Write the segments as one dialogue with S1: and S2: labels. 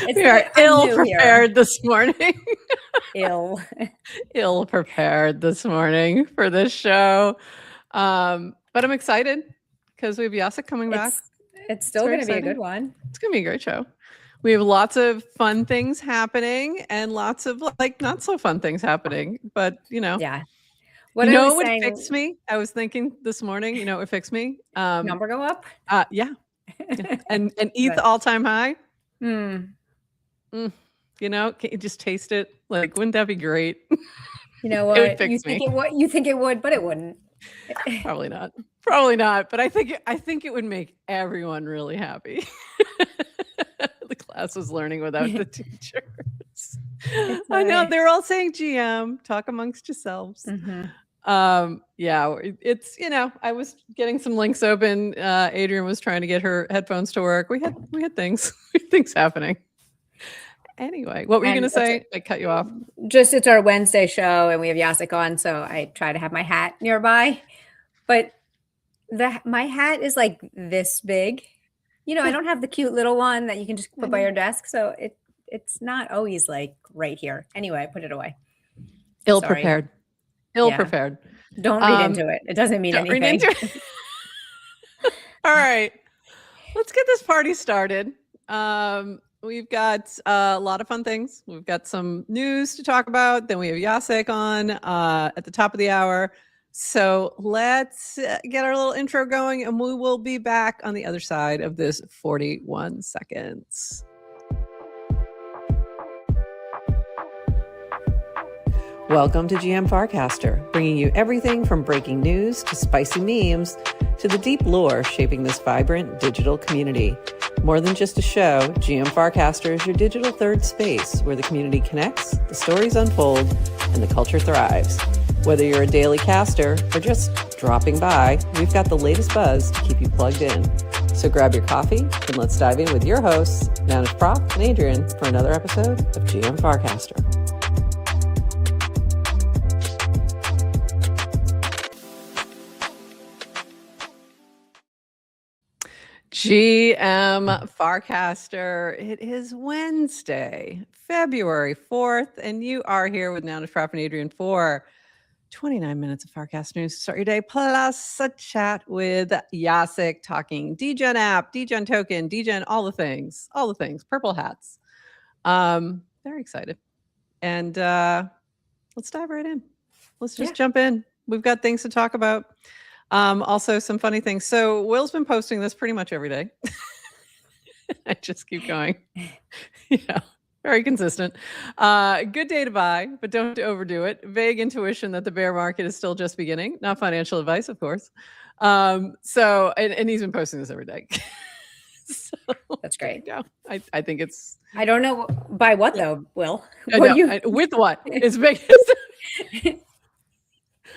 S1: We are ill prepared this morning.
S2: Ill
S1: prepared this morning for this show. But I'm excited because we have Jacek coming back.
S2: It's still going to be a good one.
S1: It's going to be a great show. We have lots of fun things happening and lots of like not so fun things happening, but
S2: Yeah.
S1: What would fix me? I was thinking this morning, what would fix me?
S2: Number go up?
S1: Yeah. and eat the all-time high.
S2: Mm.
S1: Can you just taste it? Like, wouldn't that be great?
S2: You know what?
S1: It would fix me.
S2: You think it would, but it wouldn't.
S1: Probably not. But I think it would make everyone really happy. The class was learning without the teachers. I know they're all saying GM, talk amongst yourselves.
S2: Mm-hmm.
S1: Yeah, it's I was getting some links open. Adrienne was trying to get her headphones to work. We had things happening. Anyway, what were you going to say? I cut you off.
S2: Just it's our Wednesday show and we have Jacek on, so I try to have my hat nearby. But my hat is like this big. I don't have the cute little one that you can just put by your desk, so it's not always like right here. Anyway, I put it away.
S1: Ill prepared.
S2: Don't read into it. It doesn't mean anything. Read into it.
S1: All right. Let's get this party started. We've got a lot of fun things. We've got some news to talk about. Then we have Jacek on at the top of the hour. So let's get our little intro going, and we will be back on the other side of this 41 seconds. Welcome to GM Farcaster, bringing you everything from breaking news to spicy memes to the deep lore shaping this vibrant digital community. More than just a show, GM Farcaster is your digital third space where the community connects, the stories unfold, and the culture thrives. Whether you're a daily caster or just dropping by, we've got the latest buzz to keep you plugged in. So grab your coffee and let's dive in with your hosts, NounishProf and Adrienne, for another episode of GM Farcaster. GM Farcaster. It is Wednesday, February 4th, and you are here with NounishProf and Adrienne for 29 minutes of Farcast news to start your day, plus a chat with Jacek talking Degen app, Degen token, Degen, all the things, purple hats. Very excited. And let's dive right in. Let's just jump in. We've got things to talk about. Also some funny things. So Will's been posting this pretty much every day. I just keep going. Very consistent. Good day to buy, but don't overdo it. Vague intuition that the bear market is still just beginning. Not financial advice, of course. And he's been posting this every day. So,
S2: that's great.
S1: I think it's...
S2: I don't know by what though, Will.
S1: With what? It's big.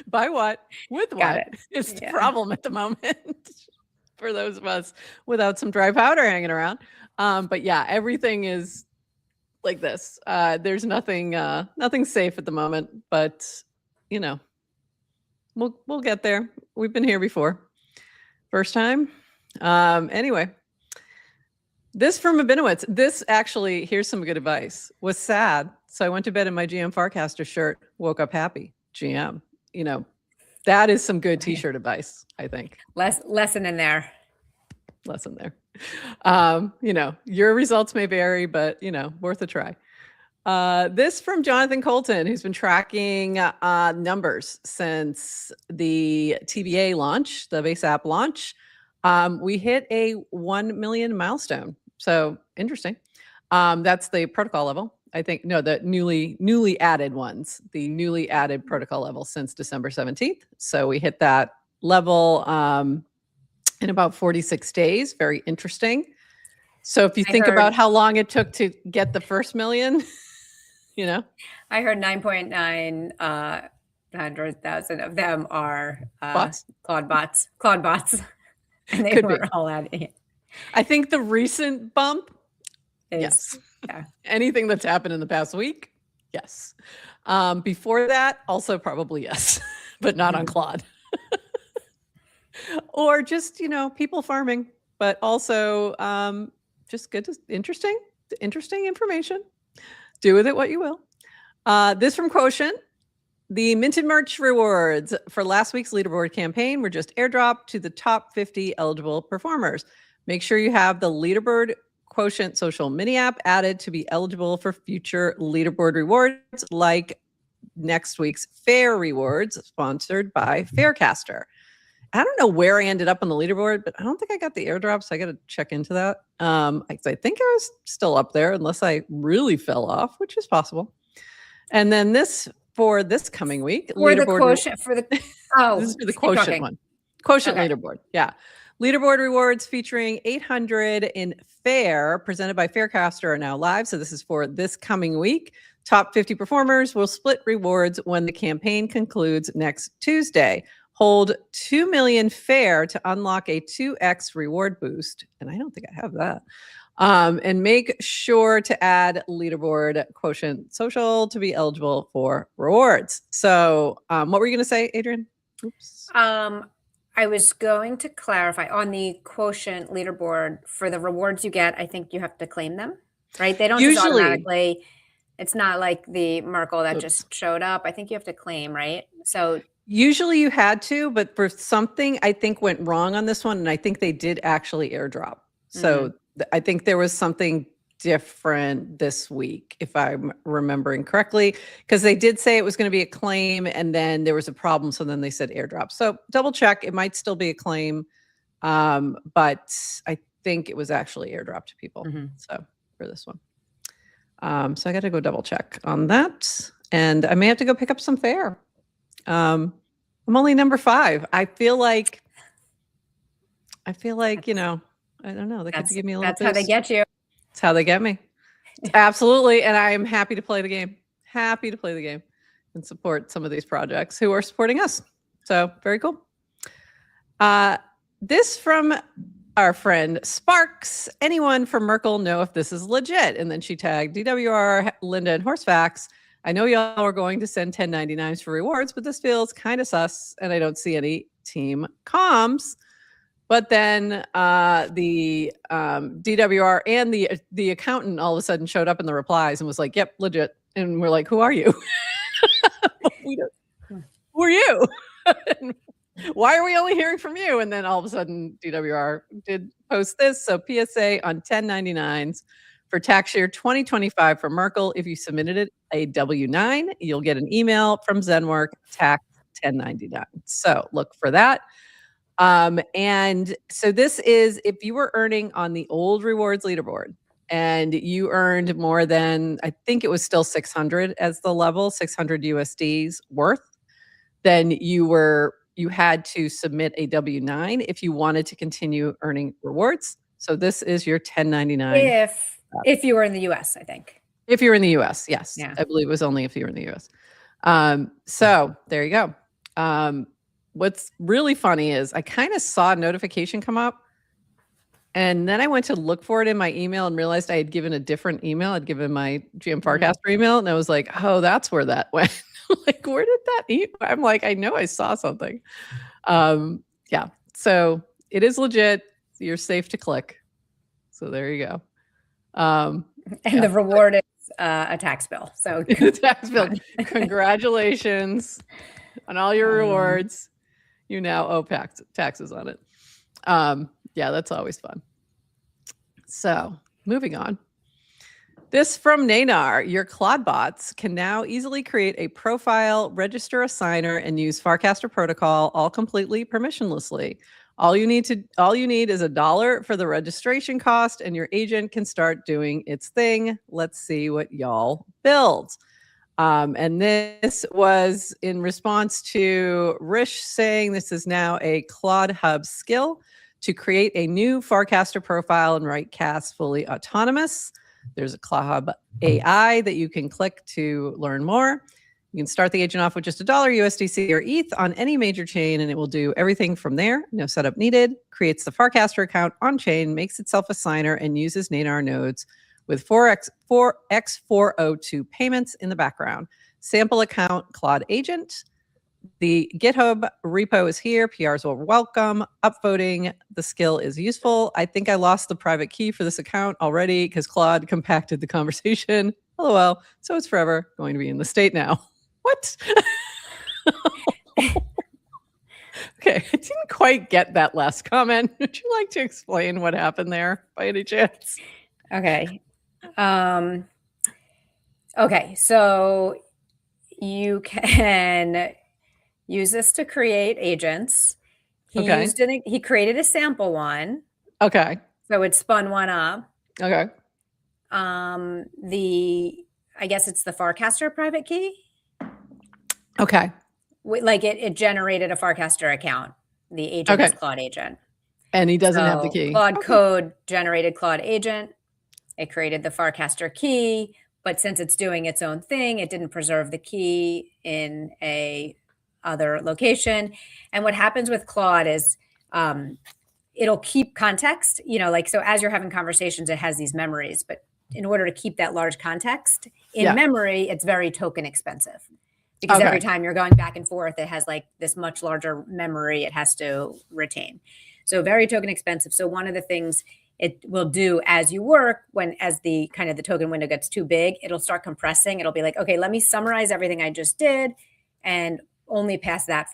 S1: By what? With what? It's the problem at the moment for those of us without some dry powder hanging around. But yeah, everything is like this. There's nothing safe at the moment, but we'll get there. We've been here before. First time. Anyway, this from Abinowitz. This actually, here's some good advice. Was sad, so I went to bed in my GM Farcaster shirt. Woke up happy. GM. That is some good t-shirt advice, I think.
S2: Lesson in there.
S1: Your results may vary, but worth a try. This from Jonathan Colton, who's been tracking numbers since the TBA launch, the base app launch. We hit a 1 million milestone. So interesting. That's the protocol level. I think, no, the newly added ones, the newly added protocol level since December 17th. So we hit that level in about 46 days. Very interesting. So if you think about how long it took to get the first million,
S2: I heard 9,900,000 of them are Claude bots. And they were all added.
S1: I think the recent bump, yes. Yeah. Anything that's happened in the past week, yes. Before that, also probably yes, but not on Claude. Or just, people farming, but also just good, interesting. interesting information. Do with it what you will. This from Quotient. The minted merch rewards for last week's leaderboard campaign were just airdropped to the top 50 eligible performers. Make sure you have the leaderboard Quotient social mini app added to be eligible for future leaderboard rewards, like next week's Fair rewards, sponsored by Farcaster. I don't know where I ended up on the leaderboard, but I don't think I got the airdrop, so I got to check into that. I think I was still up there, unless I really fell off, which is possible. And then this for this coming week,
S2: for the Quotient for the
S1: this is for the Quotient one, Quotient leaderboard, yeah. Leaderboard rewards featuring 800 in Fair, presented by Farcaster, are now live. So this is for this coming week. Top 50 performers will split rewards when the campaign concludes next Tuesday. Hold 2 million Fair to unlock a 2x reward boost. And I don't think I have that. And make sure to add leaderboard Quotient social to be eligible for rewards. So what were you going to say, Adrienne? Oops.
S2: I was going to clarify on the Quotient leaderboard for the rewards you get. I think you have to claim them, right? They don't just automatically. It's not like the Merkle that just showed up. I think you have to claim, right? So
S1: usually you had to, but for something I think went wrong on this one, and I think they did actually airdrop. So I think there was something different this week, if I'm remembering correctly, because they did say it was going to be a claim, and then there was a problem. So then they said airdrop. So double check. It might still be a claim, but I think it was actually airdrop to people. So for this one. So I got to go double check on that, and I may have to go pick up some Fair. I'm only number 5. I feel like, you know, I don't know. They could give me a little boost.
S2: That's how they get you.
S1: That's how they get me. Absolutely. And I am happy to play the game. Happy to play the game and support some of these projects who are supporting us. So very cool. This from our friend Sparks. Anyone from Merkle know if this is legit? And then she tagged DWR, Linda, and Horsefax. I know y'all are going to send 1099s for rewards, but this feels kind of sus, and I don't see any team comms. But then the DWR and the accountant all of a sudden showed up in the replies and was like, "Yep, legit." And we're like, "Who are you? Who are you? Why are we only hearing from you?" And then all of a sudden, DWR did post this. So PSA on 1099s for tax year 2025 for Merkle. If you submitted it a W-9, you'll get an email from Zenwork tax 1099. So look for that. And so this is if you were earning on the old rewards leaderboard and you earned more than, I think it was still 600 as the level, 600 USDs worth, then you had to submit a W-9 if you wanted to continue earning rewards. So this is your 1099.
S2: If you were in the US, I think.
S1: If you're in the US, yes.
S2: Yeah.
S1: I believe it was only if you were in the US. So there you go. What's really funny is I kind of saw a notification come up, and then I went to look for it in my email and realized I had given a different email. I'd given my GM Farcaster email, and I was like, oh, that's where that went. Like, where did that email? I'm like, I know I saw something. Yeah, so it is legit. You're safe to click. So there you go.
S2: And the reward is a tax bill. So
S1: the tax bill. Congratulations on all your rewards. You now owe taxes on it. Yeah, that's always fun. So moving on. This from Nanar. Your Claude bots can now easily create a profile, register a signer, and use Farcaster protocol all completely permissionlessly. All you need is $1 for the registration cost, and your agent can start doing its thing. Let's see what y'all build. And this was in response to Rish saying this is now a Claude Hub skill to create a new Farcaster profile and write cast fully autonomous. There's a Claude Hub AI that you can click to learn more. You can start the agent off with just $1 USDC or ETH on any major chain, and it will do everything from there. No setup needed. Creates the Farcaster account on chain, makes itself a signer, and uses Nanar nodes with 4x402 payments in the background. Sample account Claude agent. The GitHub repo is here. PRs will welcome. Upvoting the skill is useful. I think I lost the private key for this account already because Claude compacted the conversation. LOL. So it's forever going to be in the state now. What? Okay, I didn't quite get that last comment. Would you like to explain what happened there by any chance?
S2: Okay. Okay, so you can use this to create agents. He created a sample one.
S1: Okay.
S2: So it spun one up.
S1: Okay.
S2: I guess it's the Farcaster private key.
S1: Okay.
S2: Like it generated a Farcaster account. The agent is Claude agent.
S1: And he doesn't have the key.
S2: Claude code generated Claude agent. It created the Farcaster key, but since it's doing its own thing, it didn't preserve the key in a other location. And what happens with Claude is it'll keep context, like, so as you're having conversations, it has these memories, but in order to keep that large context in memory, it's very token expensive because every time you're going back and forth, it has like this much larger memory it has to retain. So very token expensive. So one of the things it will do as you work, as the kind of the token window gets too big, it'll start compressing. It'll be like, okay, let me summarize everything I just did and only pass that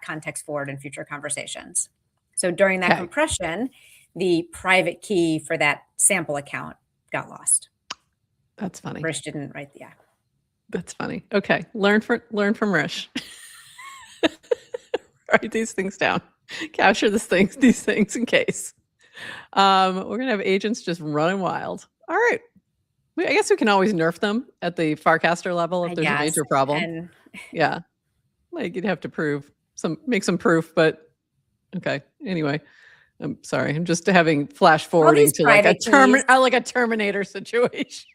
S2: context forward in future conversations. So during that compression, the private key for that sample account got lost.
S1: That's funny.
S2: Rish didn't write
S1: That's funny. Okay. Learn from Rish. Write these things down. Capture these things in case. We're going to have agents just running wild. All right. I guess we can always nerf them at the Farcaster level if there's a major problem. Yeah. Like you'd have to make some proof, but okay. Anyway, I'm sorry. I'm just having flash forwarding to like a Terminator situation.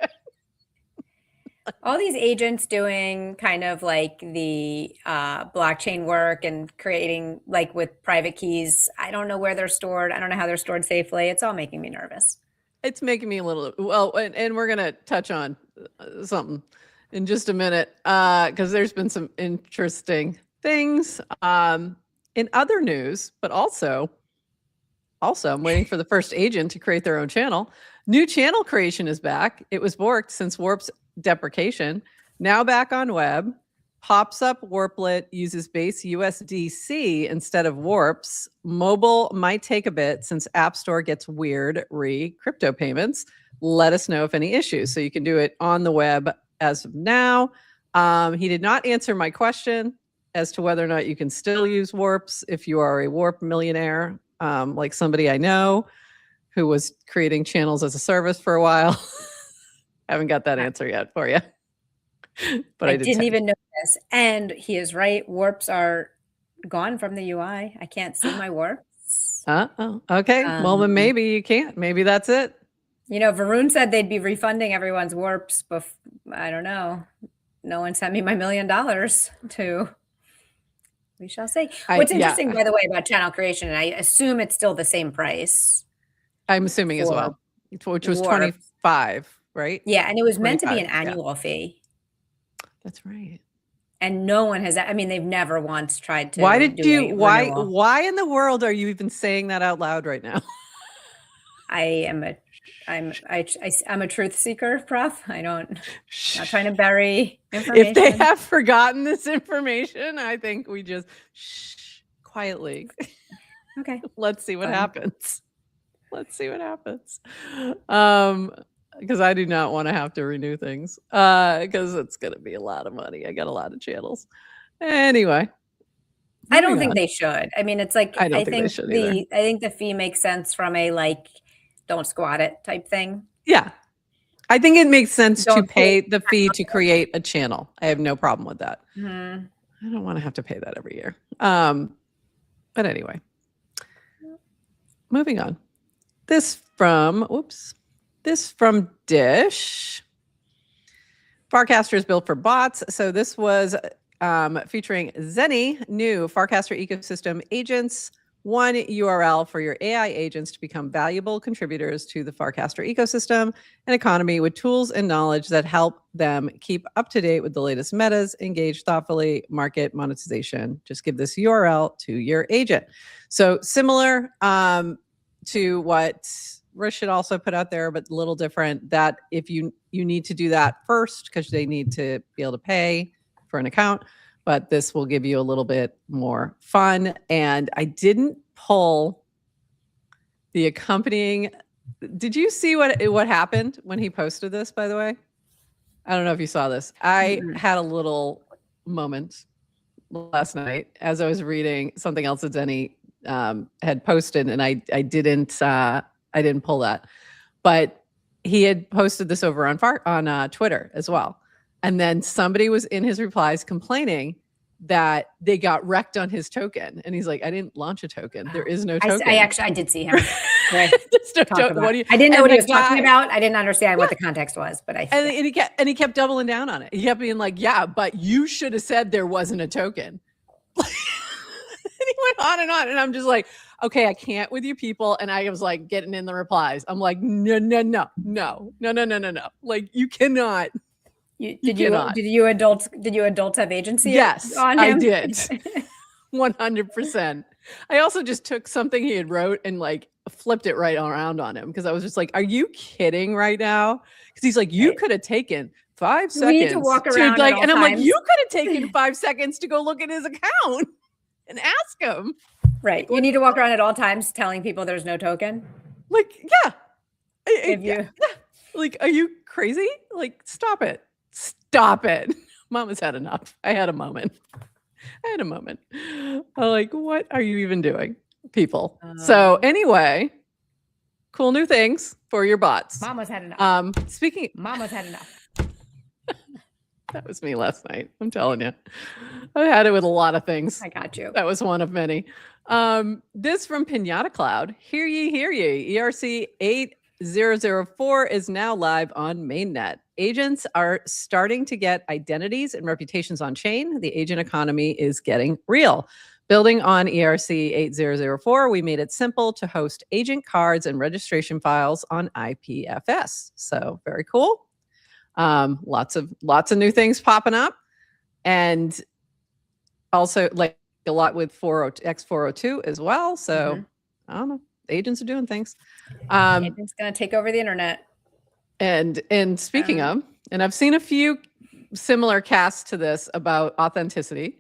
S2: All these agents doing kind of like the blockchain work and creating like with private keys. I don't know where they're stored. I don't know how they're stored safely. It's all making me nervous.
S1: It's making me a little, and we're going to touch on something in just a minute because there's been some interesting things in other news, but also I'm waiting for the first agent to create their own channel. New channel creation is back. It was borked since Warp's deprecation. Now back on web. Pops up Warplet, uses base USDC instead of Warps. Mobile might take a bit since App Store gets weird crypto payments. Let us know if any issues. So you can do it on the web as of now. He did not answer my question as to whether or not you can still use Warps if you are a Warp millionaire, like somebody I know who was creating channels as a service for a while. Haven't got that answer yet for you. But I didn't even know this.
S2: And he is right. Warps are gone from the UI. I can't see my warps.
S1: Okay. Well, then maybe you can't. Maybe that's it.
S2: Varun said they'd be refunding everyone's warps. I don't know. No one sent me my $1 million to. We shall see. What's interesting, by the way, about channel creation, and I assume it's still the same price.
S1: I'm assuming as well, which was 25, right?
S2: Yeah, and it was meant to be an annual fee.
S1: That's right.
S2: And no one has. I mean, they've never once tried to.
S1: Why in the world are you even saying that out loud right now?
S2: I'm a truth seeker, Prof. Not trying to bury information.
S1: If they have forgotten this information, I think we just quietly.
S2: Okay.
S1: Let's see what happens. Because I do not want to have to renew things because it's going to be a lot of money. I got a lot of channels. Anyway.
S2: I don't think they should. I mean, it's like,
S1: I think they should either.
S2: I think the fee makes sense from a like, don't squat it type thing.
S1: Yeah. I think it makes sense to pay the fee to create a channel. I have no problem with that.
S2: Mm-hmm.
S1: I don't want to have to pay that every year. But anyway, moving on. This from Dish. Farcaster is built for bots. So this was featuring Zenny, new Farcaster ecosystem agents, one URL for your AI agents to become valuable contributors to the Farcaster ecosystem and economy with tools and knowledge that help them keep up to date with the latest metas, engage thoughtfully, market monetization. Just give this URL to your agent. So similar to what Rich also put out there, but a little different, that if you need to do that first because they need to be able to pay for an account, but this will give you a little bit more fun. And I didn't pull the accompanying. Did you see what happened when he posted this, by the way? I don't know if you saw this. I had a little moment last night as I was reading something else that Denny had posted, and I didn't pull that, but he had posted this over on Twitter as well. And then somebody was in his replies complaining that they got wrecked on his token. And he's like, I didn't launch a token. There is no token.
S2: I did see him. Right.
S1: I
S2: didn't know what he was talking about. I didn't understand what the context was, but
S1: and he kept doubling down on it. He kept being like, yeah, but you should have said there wasn't a token. And he went on. And I'm just like, okay, I can't with you people. And I was like getting in the replies. I'm like, no. Like, you cannot.
S2: Did you adults have agency?
S1: Yes,
S2: on him?
S1: I did. 100%. I also just took something he had wrote and like flipped it right around on him because I was just like, are you kidding right now? Because he's like, you could have taken 5 seconds.
S2: We need to walk around
S1: like, and I'm
S2: times.
S1: like, you could have taken 5 seconds to go look at his account and ask him.
S2: Right. You need to walk around at all times telling people there's no token.
S1: Like, yeah. Like, are you crazy? Like, stop it. Stop it. Mama's had enough. I had a moment. I'm like, what are you even doing, people? So anyway, cool new things for your bots.
S2: Mama's had enough. Mama's had enough.
S1: That was me last night. I'm telling you. I had it with a lot of things.
S2: I got you.
S1: That was one of many. This from Pinata Cloud. Hear ye, hear ye. ERC 8004 is now live on mainnet. Agents are starting to get identities and reputations on chain. The agent economy is getting real. Building on ERC 8004, we made it simple to host agent cards and registration files on IPFS. So very cool. Lots of new things popping up, and also like a lot with X402 as well. So I don't know. Agents are doing things.
S2: Agents gonna take over the internet.
S1: And speaking of, and I've seen a few similar casts to this about authenticity.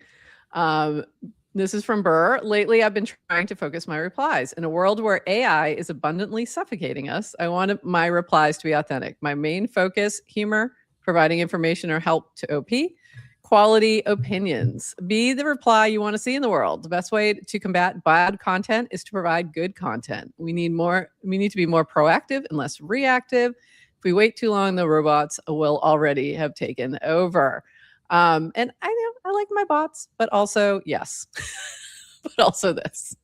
S1: This is from Burr. Lately, I've been trying to focus my replies. In a world where AI is abundantly suffocating us, I want my replies to be authentic. My main focus, humor, providing information or help to OP, quality opinions. Be the reply you want to see in the world. The best way to combat bad content is to provide good content. We need to be more proactive and less reactive. If we wait too long, the robots will already have taken over. And I know I like my bots, but also, yes, but also this.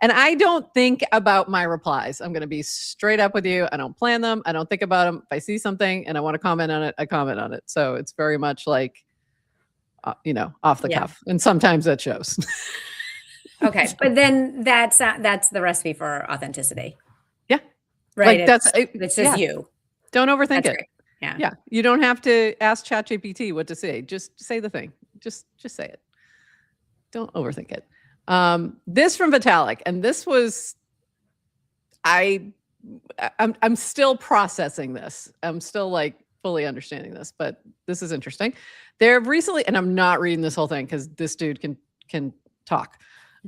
S1: And I don't think about my replies. I'm going to be straight up with you. I don't plan them. I don't think about them. If I see something and I want to comment on it, I comment on it. So it's very much like, off the cuff. And sometimes that shows.
S2: Okay. But then that's the recipe for authenticity.
S1: Yeah.
S2: Right.
S1: Like
S2: it's just you.
S1: Don't overthink it.
S2: Great. Yeah.
S1: Yeah. You don't have to ask ChatGPT what to say. Just say the thing. Just say it. Don't overthink it. This from Vitalik, and this was, I'm still processing this. I'm still like fully understanding this, but this is interesting. There have recently, and I'm not reading this whole thing because this dude can talk.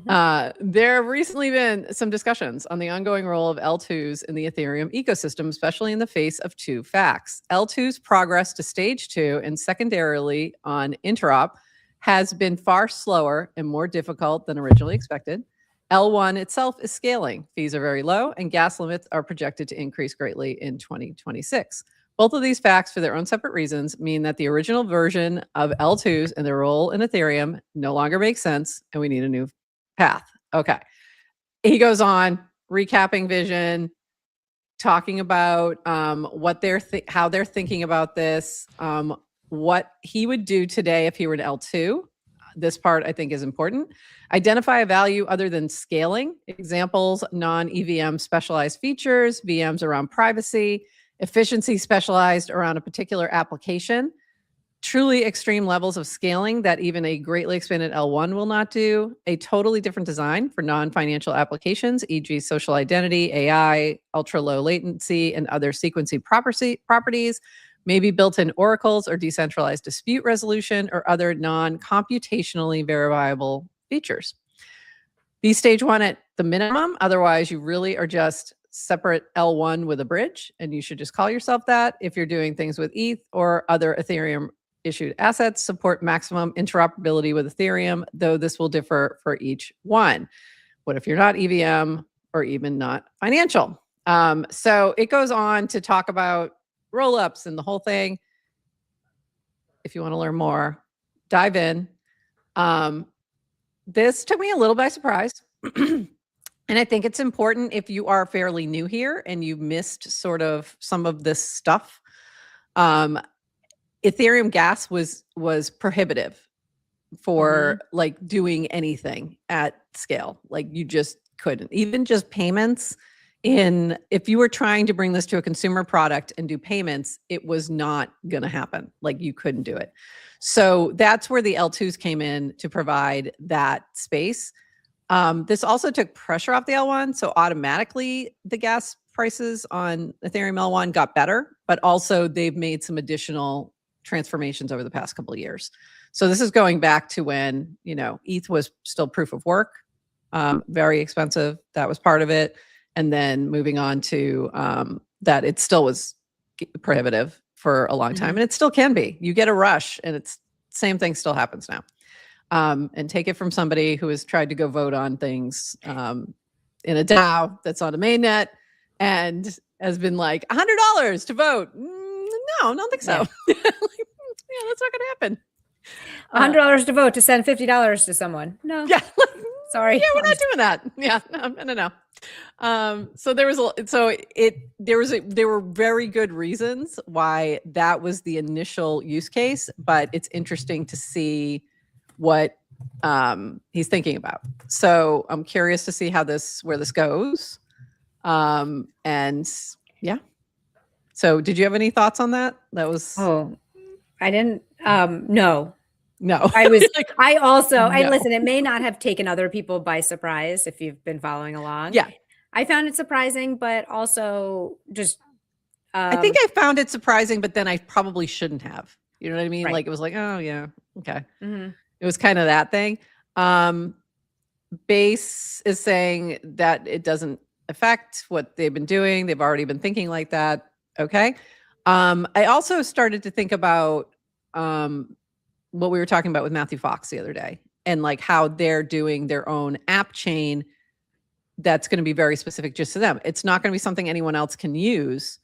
S1: There have recently been some discussions on the ongoing role of L2s in the Ethereum ecosystem, especially in the face of two facts. L2's progress to stage 2 and secondarily on interop has been far slower and more difficult than originally expected. L1 itself is scaling. Fees are very low and gas limits are projected to increase greatly in 2026. Both of these facts, for their own separate reasons, mean that the original version of L2s and their role in Ethereum no longer makes sense, and we need a new path. Okay. He goes on, recapping vision, talking about what how they're thinking about this, what he would do today if he were an L2. This part I think is important. Identify a value other than scaling. Examples, non-EVM specialized features, VMs around privacy, efficiency specialized around a particular application, truly extreme levels of scaling that even a greatly expanded L1 will not do, a totally different design for non-financial applications, e.g. social identity, AI, ultra-low latency, and other sequencing properties, maybe built-in oracles or decentralized dispute resolution or other non-computationally verifiable features. Be stage 1 at the minimum. Otherwise, you really are just separate L1 with a bridge, and you should just call yourself that. If you're doing things with ETH or other Ethereum issued assets, support maximum interoperability with Ethereum, though this will differ for each one. What if you're not EVM or even not financial? So it goes on to talk about roll-ups and the whole thing. If you want to learn more, dive in. This took me a little by surprise. And I think it's important if you are fairly new here and you missed sort of some of this stuff. Ethereum gas was prohibitive for like doing anything at scale. Like you just couldn't. Even just payments if you were trying to bring this to a consumer product and do payments, it was not going to happen. Like you couldn't do it. So that's where the L2s came in to provide that space. This also took pressure off the L1. So automatically the gas prices on Ethereum L1 got better, but also they've made some additional transformations over the past couple of years. So this is going back to when, ETH was still proof of work, very expensive. That was part of it. And then moving on to that it still was prohibitive for a long time. And it still can be. You get a rush and it's same thing still happens now. And take it from somebody who has tried to go vote on things in a DAO that's on a mainnet and has been like $100 to vote. No, I don't think so. Yeah, that's not going to happen.
S2: $100 to vote to send $50 to someone. No.
S1: Yeah.
S2: Sorry.
S1: Yeah, we're not doing that. Yeah, no. So there were very good reasons why that was the initial use case, but it's interesting to see what he's thinking about. So I'm curious to see where this goes. And yeah. So did you have any thoughts on that? That was
S2: I didn't no.
S1: I
S2: was listen, it may not have taken other people by surprise if you've been following along.
S1: Yeah.
S2: I found it surprising, but also just
S1: I think I found it surprising, but then I probably shouldn't have. You know what I mean?
S2: Right.
S1: Like it was like, oh yeah, okay. It was kind of that thing. Base is saying that it doesn't affect what they've been doing. They've already been thinking like that. Okay. I also started to think about what we were talking about with Matthew Fox the other day and like how they're doing their own app chain that's going to be very specific just to them. It's not going to be something anyone else can use,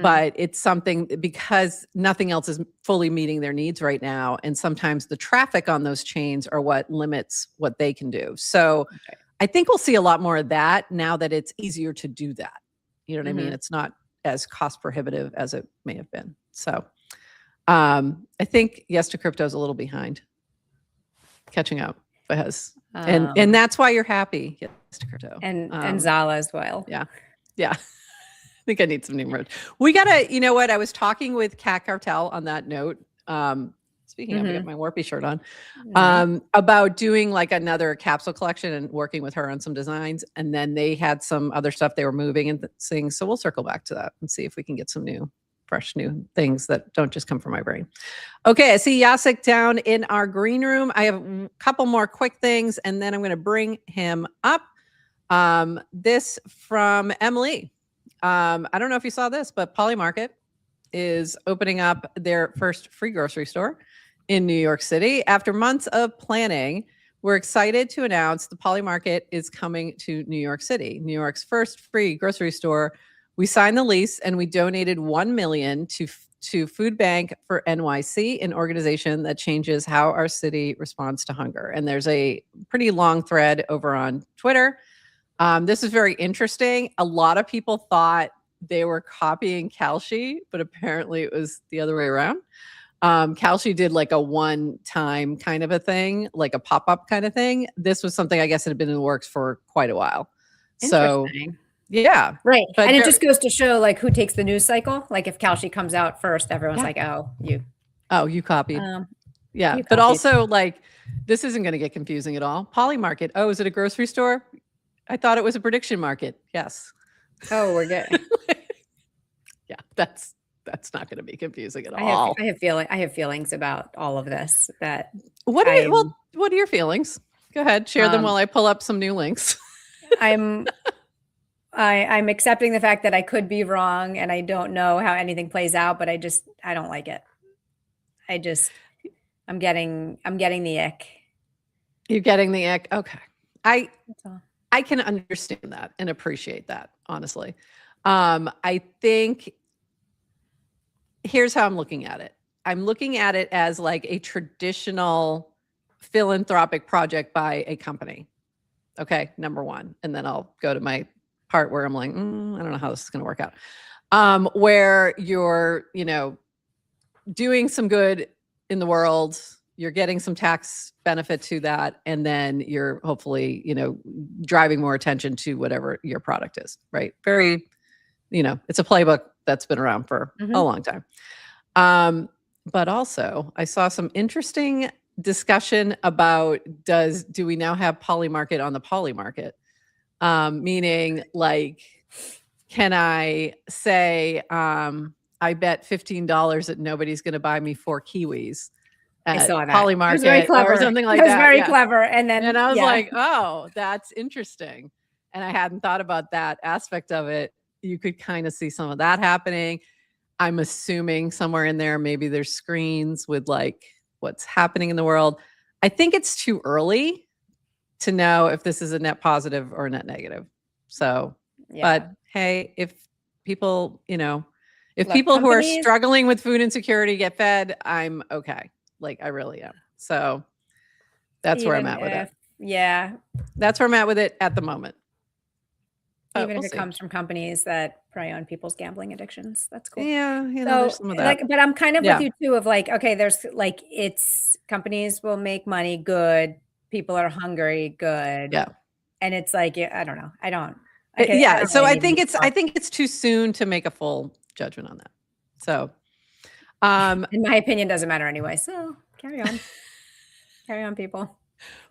S1: but it's something because nothing else is fully meeting their needs right now. And sometimes the traffic on those chains are what limits what they can do. So I think we'll see a lot more of that now that it's easier to do that. You know what I mean? It's not as cost prohibitive as it may have been. So I think Yes to Crypto is a little behind catching up because and that's why you're happy. Yes to Crypto
S2: and Zala as well.
S1: Yeah. I think I need some new merch. We gotta, you know what? I was talking with Cat Cartel on that note. Speaking of, I got my Warpy shirt on, about doing like another capsule collection and working with her on some designs. And then they had some other stuff they were moving and things. So we'll circle back to that and see if we can get some fresh new things that don't just come from my brain. Okay, I see Jacek down in our green room. I have a couple more quick things and then I'm going to bring him up. This from Emily. I don't know if you saw this, but Polymarket is opening up their first free grocery store in New York City. After months of planning, we're excited to announce the Polymarket is coming to New York City, New York's first free grocery store. We signed the lease and we donated $1 million to Food Bank for NYC, an organization that changes how our city responds to hunger. And there's a pretty long thread over on Twitter. This is very interesting. A lot of people thought they were copying Kalshi, but apparently it was the other way around. Kalshi did like a one-time kind of a thing, like a pop-up kind of thing. This was something I guess it had been in the works for quite a while. So
S2: Interesting.
S1: yeah.
S2: Right.
S1: But
S2: And it just goes to show like who takes the news cycle. Like if Kalshi comes out first, everyone's like, oh, you.
S1: Oh, you copied. Yeah.
S2: You
S1: But
S2: copied.
S1: also like, this isn't going to get confusing at all. Poly Market. Oh, is it a grocery store? I thought it was a prediction market. Yes.
S2: Oh, we're good.
S1: Yeah, that's not going to be confusing at all.
S2: I have feelings about all of this. That
S1: what are your feelings? Go ahead, share them while I pull up some new links.
S2: I'm accepting the fact that I could be wrong and I don't know how anything plays out, but I don't like it. I'm getting the ick.
S1: You're getting the ick. Okay. I can understand that and appreciate that, honestly. I think here's how I'm looking at it. I'm looking at it as like a traditional philanthropic project by a company. Okay, number one. And then I'll go to my part where I'm like, I don't know how this is going to work out. Where you're, doing some good in the world, you're getting some tax benefit to that, and then you're hopefully, driving more attention to whatever your product is, right? Very, it's a playbook that's been around for a long time. But also I saw some interesting discussion about do we now have poly market on the poly market? Meaning like, can I say, I bet $15 that nobody's going to buy me 4 kiwis at
S2: I saw that.
S1: Poly Market,
S2: it was very clever.
S1: or something like
S2: that. It was
S1: that.
S2: very clever. And
S1: I was like, oh, that's interesting. And I hadn't thought about that aspect of it. You could kind of see some of that happening. I'm assuming somewhere in there, maybe there's screens with like what's happening in the world. I think it's too early to know if this is a net positive or a net negative. So, but hey, if people, people who are struggling with food insecurity get fed, I'm okay. Like I really am. So that's where I'm at with it.
S2: Yeah.
S1: That's where I'm at with it at the moment.
S2: Even if it comes from companies that prey on people's gambling addictions. That's cool.
S1: Yeah.
S2: So,
S1: there's some of that.
S2: but I'm kind of with you too of like, okay, there's like, it's companies will make money. Good. People are hungry. Good.
S1: Yeah.
S2: And it's like, I don't know. I don't
S1: So I think it's too soon to make a full judgment on that. So,
S2: in my opinion, doesn't matter anyway. So carry on, carry on, people.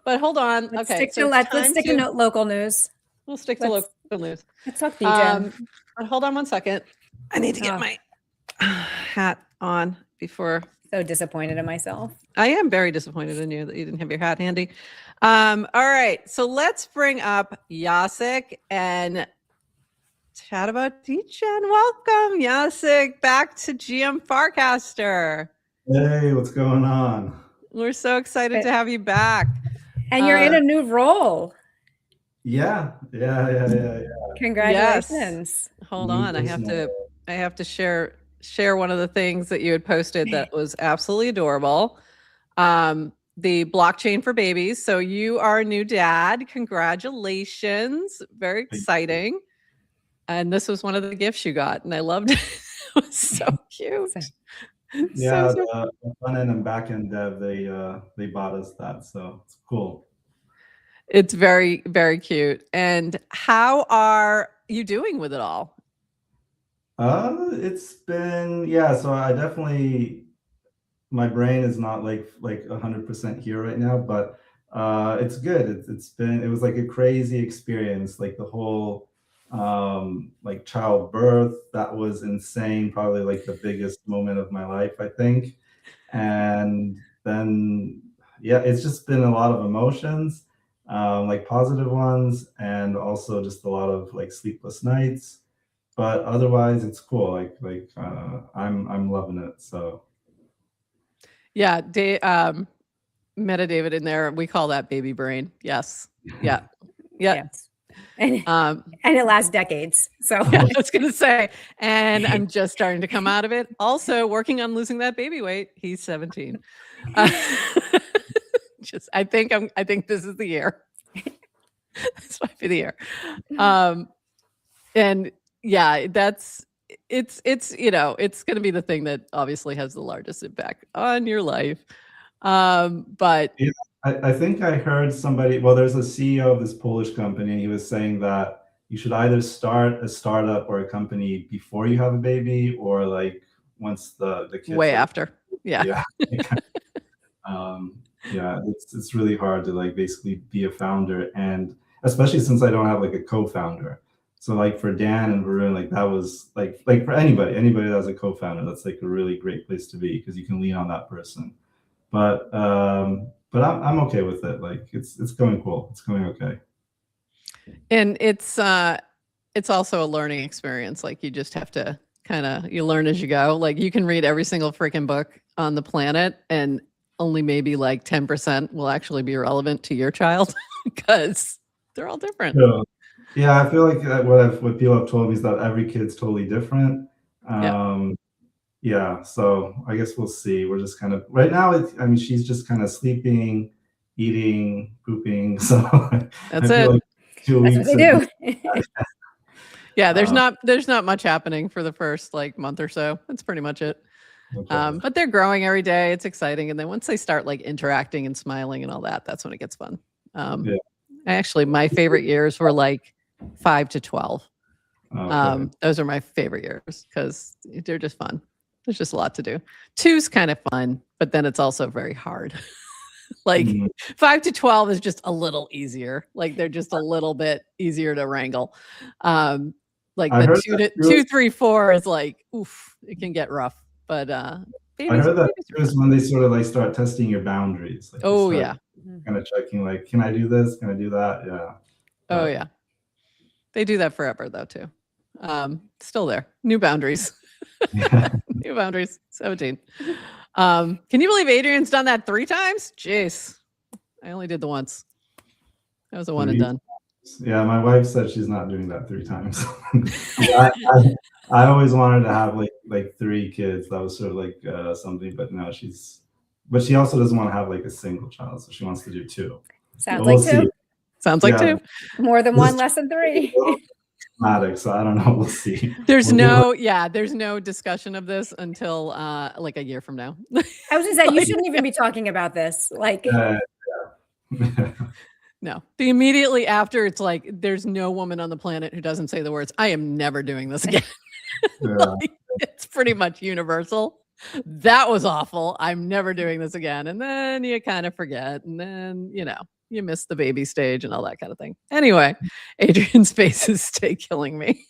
S1: But hold on.
S2: Let's
S1: okay,
S2: let's stick to local news.
S1: We'll stick to local news.
S2: Let's talk Degen.
S1: But hold on one second. I need to get my hat on before.
S2: So disappointed in myself.
S1: I am very disappointed in you that you didn't have your hat handy. All right, so let's bring up Jacek and chat about Degen. Welcome, Jacek, back to GM Farcaster.
S3: Hey, what's going on?
S1: We're so excited to have you back.
S2: And you're in a new role.
S3: Yeah.
S2: Congratulations.
S1: Yes. Hold on, I have to share one of the things that you had posted that was absolutely adorable. The blockchain for babies. So you are a new dad. Congratulations. Very exciting. And this was one of the gifts you got, and I loved it. It was so cute.
S3: Yeah, the front end and back end dev, they bought us that, so it's cool.
S1: It's very, very cute. And how are you doing with it all?
S3: It's been, so I definitely, my brain is not like 100% here right now, but it's good. It was like a crazy experience, like the whole like childbirth. That was insane, probably like the biggest moment of my life, I think. And then it's just been a lot of emotions, like positive ones, and also just a lot of like sleepless nights. But otherwise, it's cool. Like I'm loving it. So
S1: yeah, Meta David in there. We call that baby brain. Yes. Yeah.
S2: Yes. And it lasts decades. So
S1: I was going to say, and I'm just starting to come out of it. Also working on losing that baby weight. He's 17. I think this is the year. This might be the year. And yeah, it's it's going to be the thing that obviously has the largest impact on your life. But
S3: Yeah, I think I heard somebody, well, there's a CEO of this Polish company, and he was saying that you should either start a startup or a company before you have a baby, or like once the kids
S1: way
S3: like,
S1: after. Yeah.
S3: yeah. Yeah, it's really hard to like basically be a founder, and especially since I don't have like a co-founder. So like for Dan and Varun, like that was like for anybody that has a co-founder, that's like a really great place to be because you can lean on that person. But I'm okay with it. Like it's going cool. It's going okay.
S1: And it's also a learning experience. Like you just have to you learn as you go. Like you can read every single freaking book on the planet and only maybe like 10% will actually be relevant to your child because they're all different.
S3: Yeah, I feel like what people have told me is that every kid's totally different. Yeah, so I guess we'll see. We're just kind of right now. I mean, she's just kind of sleeping, eating, pooping. So
S1: That's
S3: I feel
S1: it.
S3: like 2
S2: That's
S3: weeks.
S2: what they do.
S1: Yeah, there's not much happening for the first like month or so. That's pretty much it.
S3: Okay.
S1: But they're growing every day. It's exciting. And then once they start like interacting and smiling and all that, that's when it gets fun.
S3: Yeah.
S1: Actually, my favorite years were like 5 to 12.
S3: Okay.
S1: Those are my favorite years because they're just fun. There's just a lot to do. 2's kind of fun, but then it's also very hard. Like 5 to 12 is just a little easier. Like they're just a little bit easier to wrangle. Like the 2, 3, 4 is like, oof, it can get rough. But
S3: I heard that is when they sort of like start testing your boundaries. Like
S1: yeah.
S3: Kind of checking like, can I do this? Can I do that? Yeah.
S1: Oh yeah. They do that forever though too. Still there. New boundaries. New boundaries. 17. Can you believe Adrienne's done that 3 times? Jeez. I only did the once. That was a one and done.
S3: Yeah, my wife said she's not doing that 3 times. I always wanted to have like 3 kids. That was sort of like something, but no, but she also doesn't want to have like a single child, so she wants to do 2.
S2: Sounds like 2.
S1: Sounds like 2.
S2: More than 1, less than 3.
S3: So I don't know. We'll see.
S1: There's no discussion of this until like a year from now.
S2: I was gonna say you shouldn't even be talking about this. Like
S1: no. The immediately after, it's like there's no woman on the planet who doesn't say the words, I am never doing this again. Like, it's pretty much universal. That was awful. I'm never doing this again. And then you kind of forget. And then, you miss the baby stage and all that kind of thing. Anyway, Adrienne's faces stay killing me.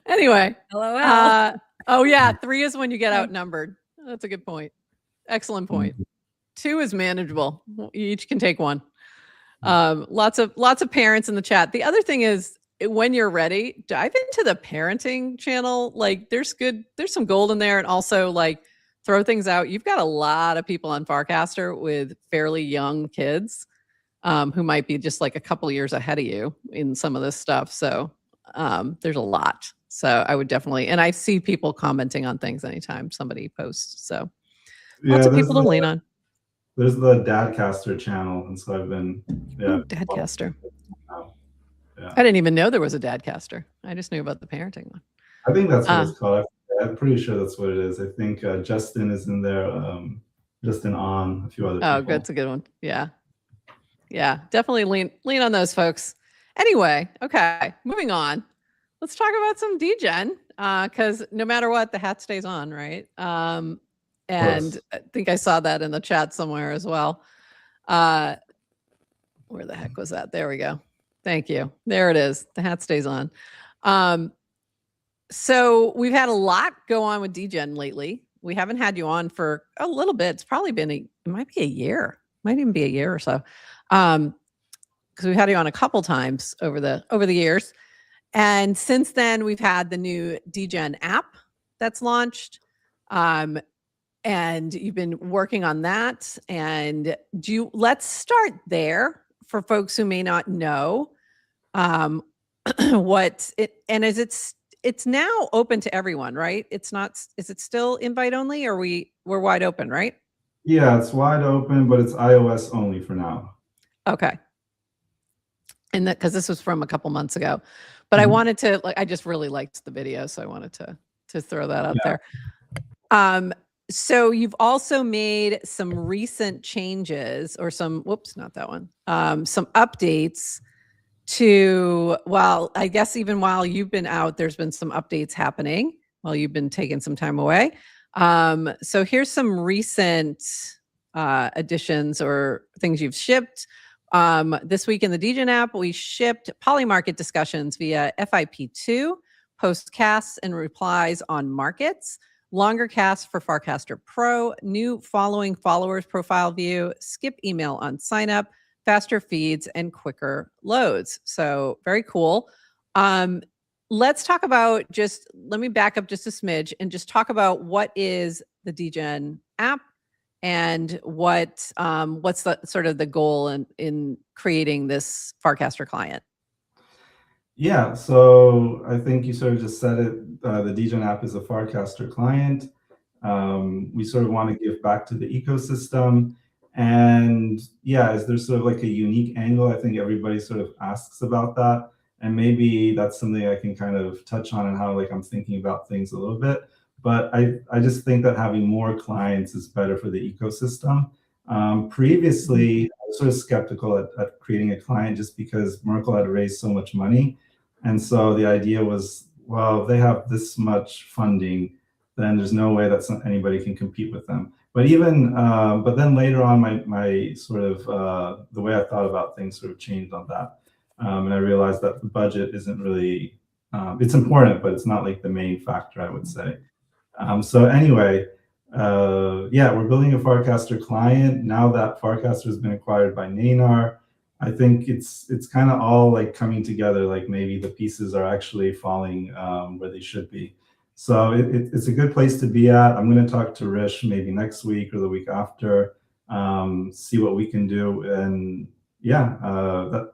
S1: Anyway.
S2: LOL.
S1: Oh yeah, 3 is when you get outnumbered. That's a good point. Excellent point. 2 is manageable. You each can take 1. Lots of parents in the chat. The other thing is, when you're ready, dive into the parenting channel. Like there's some gold in there, and also like throw things out. You've got a lot of people on Farcaster with fairly young kids who might be just like a couple of years ahead of you in some of this stuff. So there's a lot. So I would definitely, and I see people commenting on things anytime somebody posts. So lots of people to lean on.
S3: There's the Dadcaster channel, and so I've been
S1: Dadcaster.
S3: Yeah.
S1: I didn't even know there was a Dadcaster. I just knew about the parenting one.
S3: I think that's what it's called. I'm pretty sure that's what it is. I think Justin is in there. Justin on a few other people.
S1: Oh, that's a good one. Yeah. Yeah, definitely lean on those folks. Anyway, okay, moving on. Let's talk about some Degen, because no matter what, the hat stays on, right? And I think I saw that in the chat somewhere as well. Where the heck was that? There we go. Thank you. There it is. The hat stays on. So we've had a lot go on with Degen lately. We haven't had you on for a little bit. It's probably been it might be a year. Might even be a year or so. Because we've had you on a couple times over the years. And since then, we've had the new Degen app that's launched. And you've been working on that. And let's start there for folks who may not know what it, and it's now open to everyone, right? It's not, is it still invite only, or we're wide open, right?
S3: Yeah, it's wide open, but it's iOS only for now.
S1: Okay. And that, because this was from a couple months ago. But I wanted to, like, I just really liked the video, so I wanted to throw that out there. So you've also made some recent changes, or some, whoops, not that one, some updates to, well, I guess even while you've been out, there's been some updates happening while you've been taking some time away. So here's some recent additions or things you've shipped. This week in the Degen app, we shipped polymarket discussions via FIP2, post casts and replies on markets, longer casts for Farcaster Pro, new following followers profile view, skip email on sign up, faster feeds, and quicker loads. So very cool. Let's talk about, let me back up just a smidge and just talk about what is the Degen app and what's the sort of the goal in creating this Farcaster client.
S3: Yeah, so I think you sort of just said it. The Degen app is a Farcaster client. We sort of want to give back to the ecosystem. And yeah, is there sort of like a unique angle? I think everybody sort of asks about that. And maybe that's something I can kind of touch on and how like I'm thinking about things a little bit. But I just think that having more clients is better for the ecosystem. Previously, I was sort of skeptical at creating a client just because Merkle had raised so much money. And so the idea was, well, if they have this much funding, then there's no way that anybody can compete with them. But even, but then later on, my sort of, the way I thought about things sort of changed on that. And I realized that the budget isn't really, it's important, but it's not like the main factor, I would say. So anyway, yeah, we're building a Farcaster client. Now that Farcaster has been acquired by Nanar, I think it's kind of all like coming together, like maybe the pieces are actually falling where they should be. So it's a good place to be at. I'm going to talk to Rish maybe next week or the week after, see what we can do. And yeah,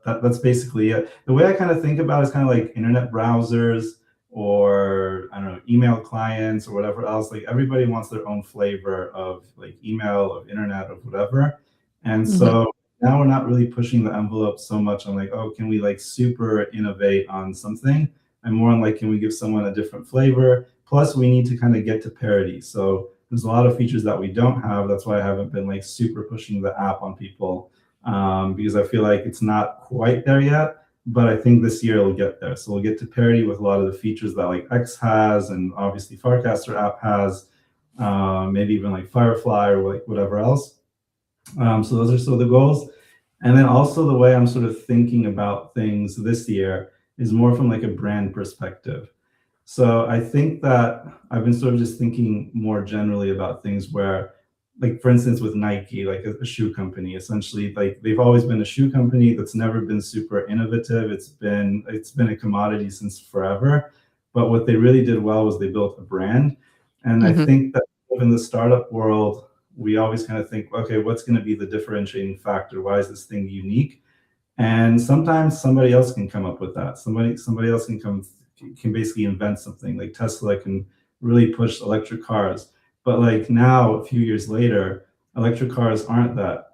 S3: that's basically it. The way I kind of think about it is kind of like internet browsers, or I don't know, email clients or whatever else. Like everybody wants their own flavor of like email, of internet, of whatever. And so now we're not really pushing the envelope so much on like, oh, can we like super innovate on something? And more on like, can we give someone a different flavor? Plus we need to kind of get to parity. So there's a lot of features that we don't have. That's why I haven't been like super pushing the app on people, because I feel like it's not quite there yet. But I think this year it'll get there. So we'll get to parity with a lot of the features that like X has, and obviously Farcaster app has, maybe even like Firefly or like whatever else. So those are sort of the goals. And then also the way I'm sort of thinking about things this year is more from like a brand perspective. So I think that I've been sort of just thinking more generally about things where, like for instance with Nike, like a shoe company, essentially like they've always been a shoe company that's never been super innovative. It's been a commodity since forever. But what they really did well was they built a brand. And I think that in the startup world, we always kind of think, okay, what's going to be the differentiating factor? Why is this thing unique? And sometimes somebody else can come up with that. Somebody else can basically invent something. Like Tesla can really push electric cars. But like now, a few years later, electric cars aren't that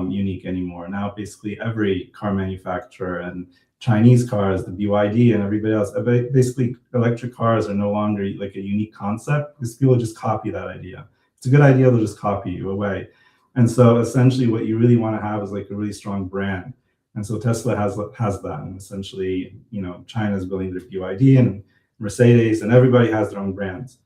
S3: unique anymore. Now, basically every car manufacturer and Chinese cars, the BYD and everybody else, basically electric cars are no longer like a unique concept because people just copy that idea. It's a good idea, they'll just copy you away. And so essentially what you really want to have is like a really strong brand. And so Tesla has that. And essentially, you know, China is building their BYD and Mercedes, and everybody has their own brands.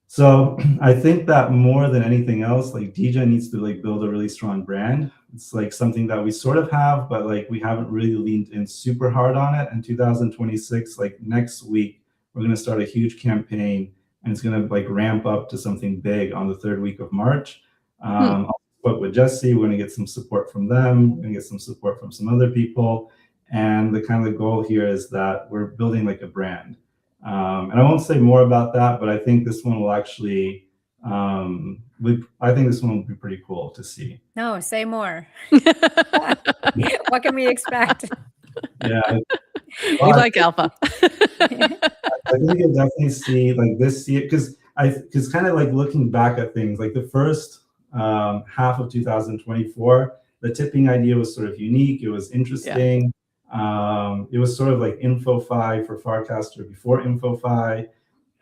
S3: So I think that more than anything else, like Degen needs to like build a really strong brand. It's like something that we sort of have, but like we haven't really leaned in super hard on it. In 2026, like next week, we're going to start a huge campaign, and it's going to like ramp up to something big on the 3rd week of March. I'll spoke with Jesse. We're going to get some support from them. We're going to get some support from some other people. And the kind of the goal here is that we're building like a brand. And I won't say more about that, but I think this one will actually, I think this one will be pretty cool to see.
S2: No, say more. What can we expect?
S3: Yeah.
S1: We like alpha.
S3: I think you'll definitely see like this year, because kind of like looking back at things, like the first half of 2024, the tipping idea was sort of unique. It was interesting. It was sort of like InfoFi for Farcaster before InfoFi.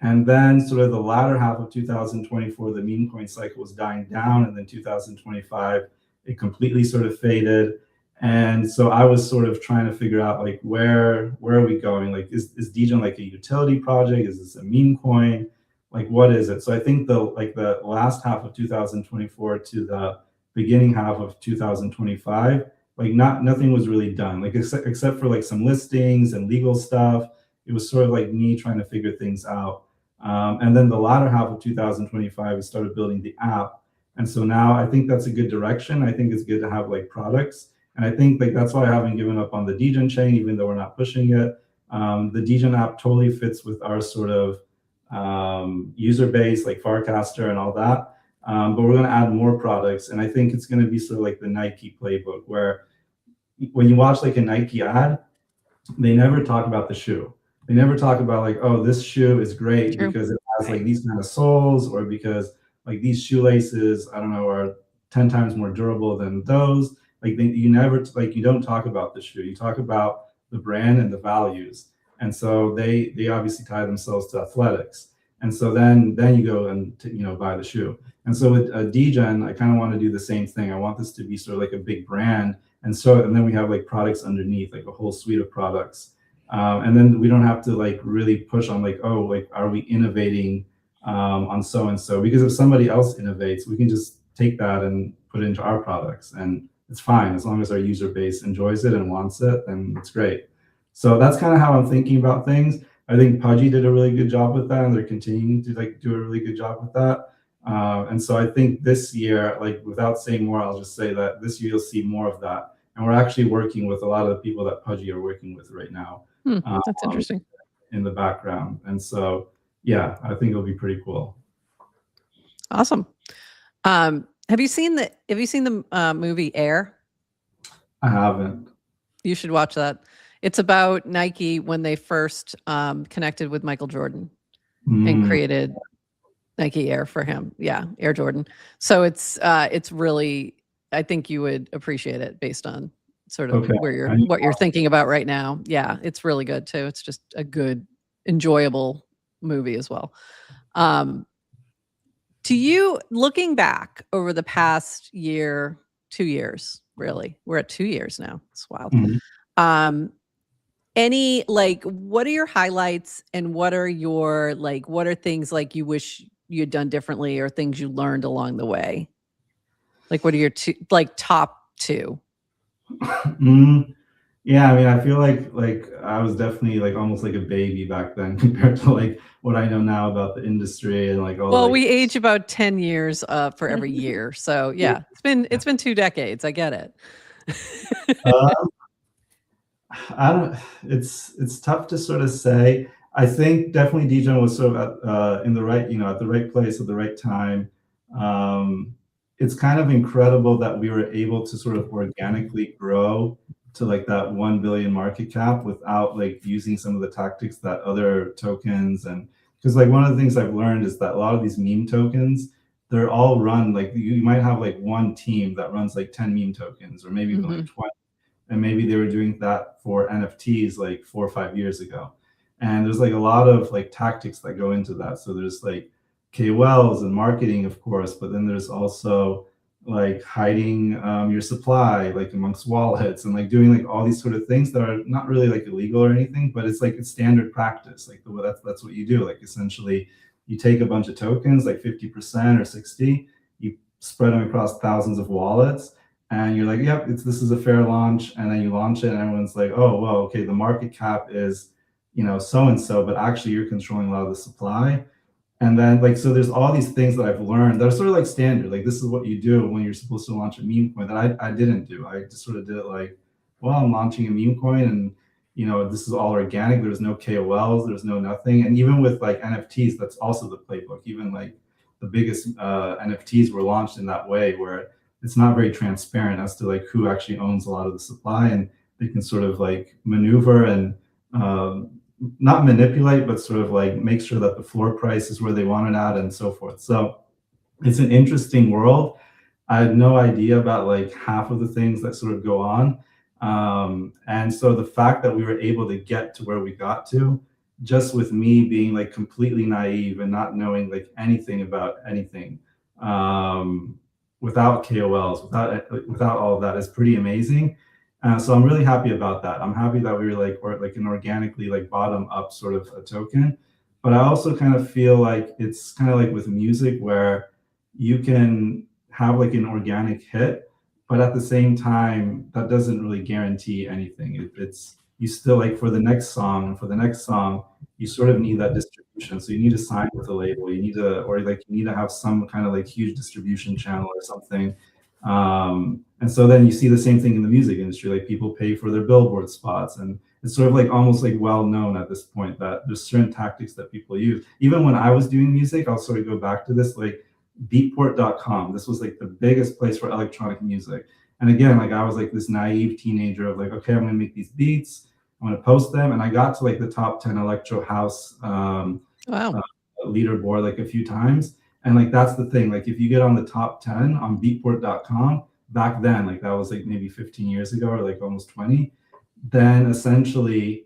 S3: And then sort of the latter half of 2024, the meme coin cycle was dying down. And then 2025, it completely sort of faded. And so I was sort of trying to figure out like, where are we going? Like, is Degen like a utility project? Is this a meme coin? Like, what is it? So I think the last half of 2024 to the beginning half of 2025, like nothing was really done, like except for like some listings and legal stuff. It was sort of like me trying to figure things out. And then the latter half of 2025, we started building the app. And so now I think that's a good direction. I think it's good to have like products. And I think like that's why I haven't given up on the Degen chain, even though we're not pushing it. The Degen app totally fits with our sort of user base, like Farcaster and all that. But we're going to add more products. And I think it's going to be sort of like the Nike playbook, where when you watch like a Nike ad, they never talk about the shoe. They never talk about like, oh, this shoe is great because it has like these kind of soles, or because like these shoelaces, I don't know, are 10 times more durable than those. Like you never, like you don't talk about the shoe. You talk about the brand and the values. And so they obviously tie themselves to athletics. And so then you go and buy the shoe. And so with Degen, I kind of want to do the same thing. I want this to be sort of like a big brand. And then we have like products underneath, like a whole suite of products. And then we don't have to like really push on like, oh, like, are we innovating on so-and-so? Because if somebody else innovates, we can just take that and put it into our products. And it's fine. As long as our user base enjoys it and wants it, then it's great. So that's kind of how I'm thinking about things. I think Pudgy did a really good job with that, and they're continuing to like do a really good job with that. And so I think this year, like without saying more, I'll just say that this year you'll see more of that. And we're actually working with a lot of the people that Pudgy are working with right now.
S1: That's interesting.
S3: In the background. And so, yeah, I think it'll be pretty cool.
S1: Awesome. Have you seen the movie Air?
S3: I haven't.
S1: You should watch that. It's about Nike when they first connected with Michael Jordan and created Nike Air for him. Yeah, Air Jordan. So it's really, I think you would appreciate it based on sort of what you're thinking about right now. Yeah, it's really good too. It's just a good, enjoyable movie as well. To you, looking back over the past year, 2 years, really, we're at 2 years now. It's wild. Any like, what are your highlights, and what are your like, what are things like you wish you had done differently, or things you learned along the way? Like, what are your top two?
S3: Yeah, I mean, I feel like I was definitely like almost like a baby back then compared to like what I know now about the industry and like all.
S1: Well, we age about 10 years for every year, so yeah, it's been 2 decades. I get it.
S3: I don't. It's tough to sort of say. I think definitely Degen was sort of in the right, at the right place at the right time. It's kind of incredible that we were able to sort of organically grow to like that 1 billion market cap without like using some of the tactics that other tokens, and because like one of the things I've learned is that a lot of these meme tokens, they're all run like you might have like one team that runs like 10 meme tokens, or maybe even like 20. And maybe they were doing that for NFTs like 4 or 5 years ago. And there's like a lot of like tactics that go into that. So there's like KOLs and marketing, of course, but then there's also like hiding your supply, like amongst wallets, and like doing like all these sort of things that are not really like illegal or anything, but it's like it's standard practice. Like that's what you do. Like essentially you take a bunch of tokens, like 50% or 60, you spread them across thousands of wallets, and you're like, yep, this is a fair launch. And then you launch it and everyone's like, oh, well, okay, the market cap is, so-and-so, but actually you're controlling a lot of the supply. And then like, so there's all these things that I've learned that are sort of like standard. Like this is what you do when you're supposed to launch a meme coin that I didn't do. I just sort of did it like, well, I'm launching a meme coin and, this is all organic. There's no KOLs, there's no nothing. And even with like NFTs, that's also the playbook. Even like the biggest NFTs were launched in that way, where it's not very transparent as to like who actually owns a lot of the supply, and they can sort of like maneuver and not manipulate, but sort of like make sure that the floor price is where they want it at and so forth. So it's an interesting world. I had no idea about like half of the things that sort of go on. And so the fact that we were able to get to where we got to, just with me being like completely naive and not knowing like anything about anything, without KOLs, without all of that, is pretty amazing. So I'm really happy about that. I'm happy that we're like an organically like bottom up sort of a token. But I also kind of feel like it's kind of like with music where you can have like an organic hit, but at the same time, that doesn't really guarantee anything. It's you still like for the next song, you sort of need that distribution. So you need to sign with a label. You need to, or like you need to have some kind of like huge distribution channel or something. And so then you see the same thing in the music industry, like people pay for their billboard spots, and it's sort of like almost like well known at this point that there's certain tactics that people use. Even when I was doing music, I'll sort of go back to this, like beatport.com. This was like the biggest place for electronic music. And again, like I was like this naive teenager of like, okay, I'm gonna make these beats, I'm gonna post them. And I got to like the top 10 electro house leaderboard like a few times. And like that's the thing, like if you get on the top 10 on beatport.com, back then, like that was like maybe 15 years ago or like almost 20, then essentially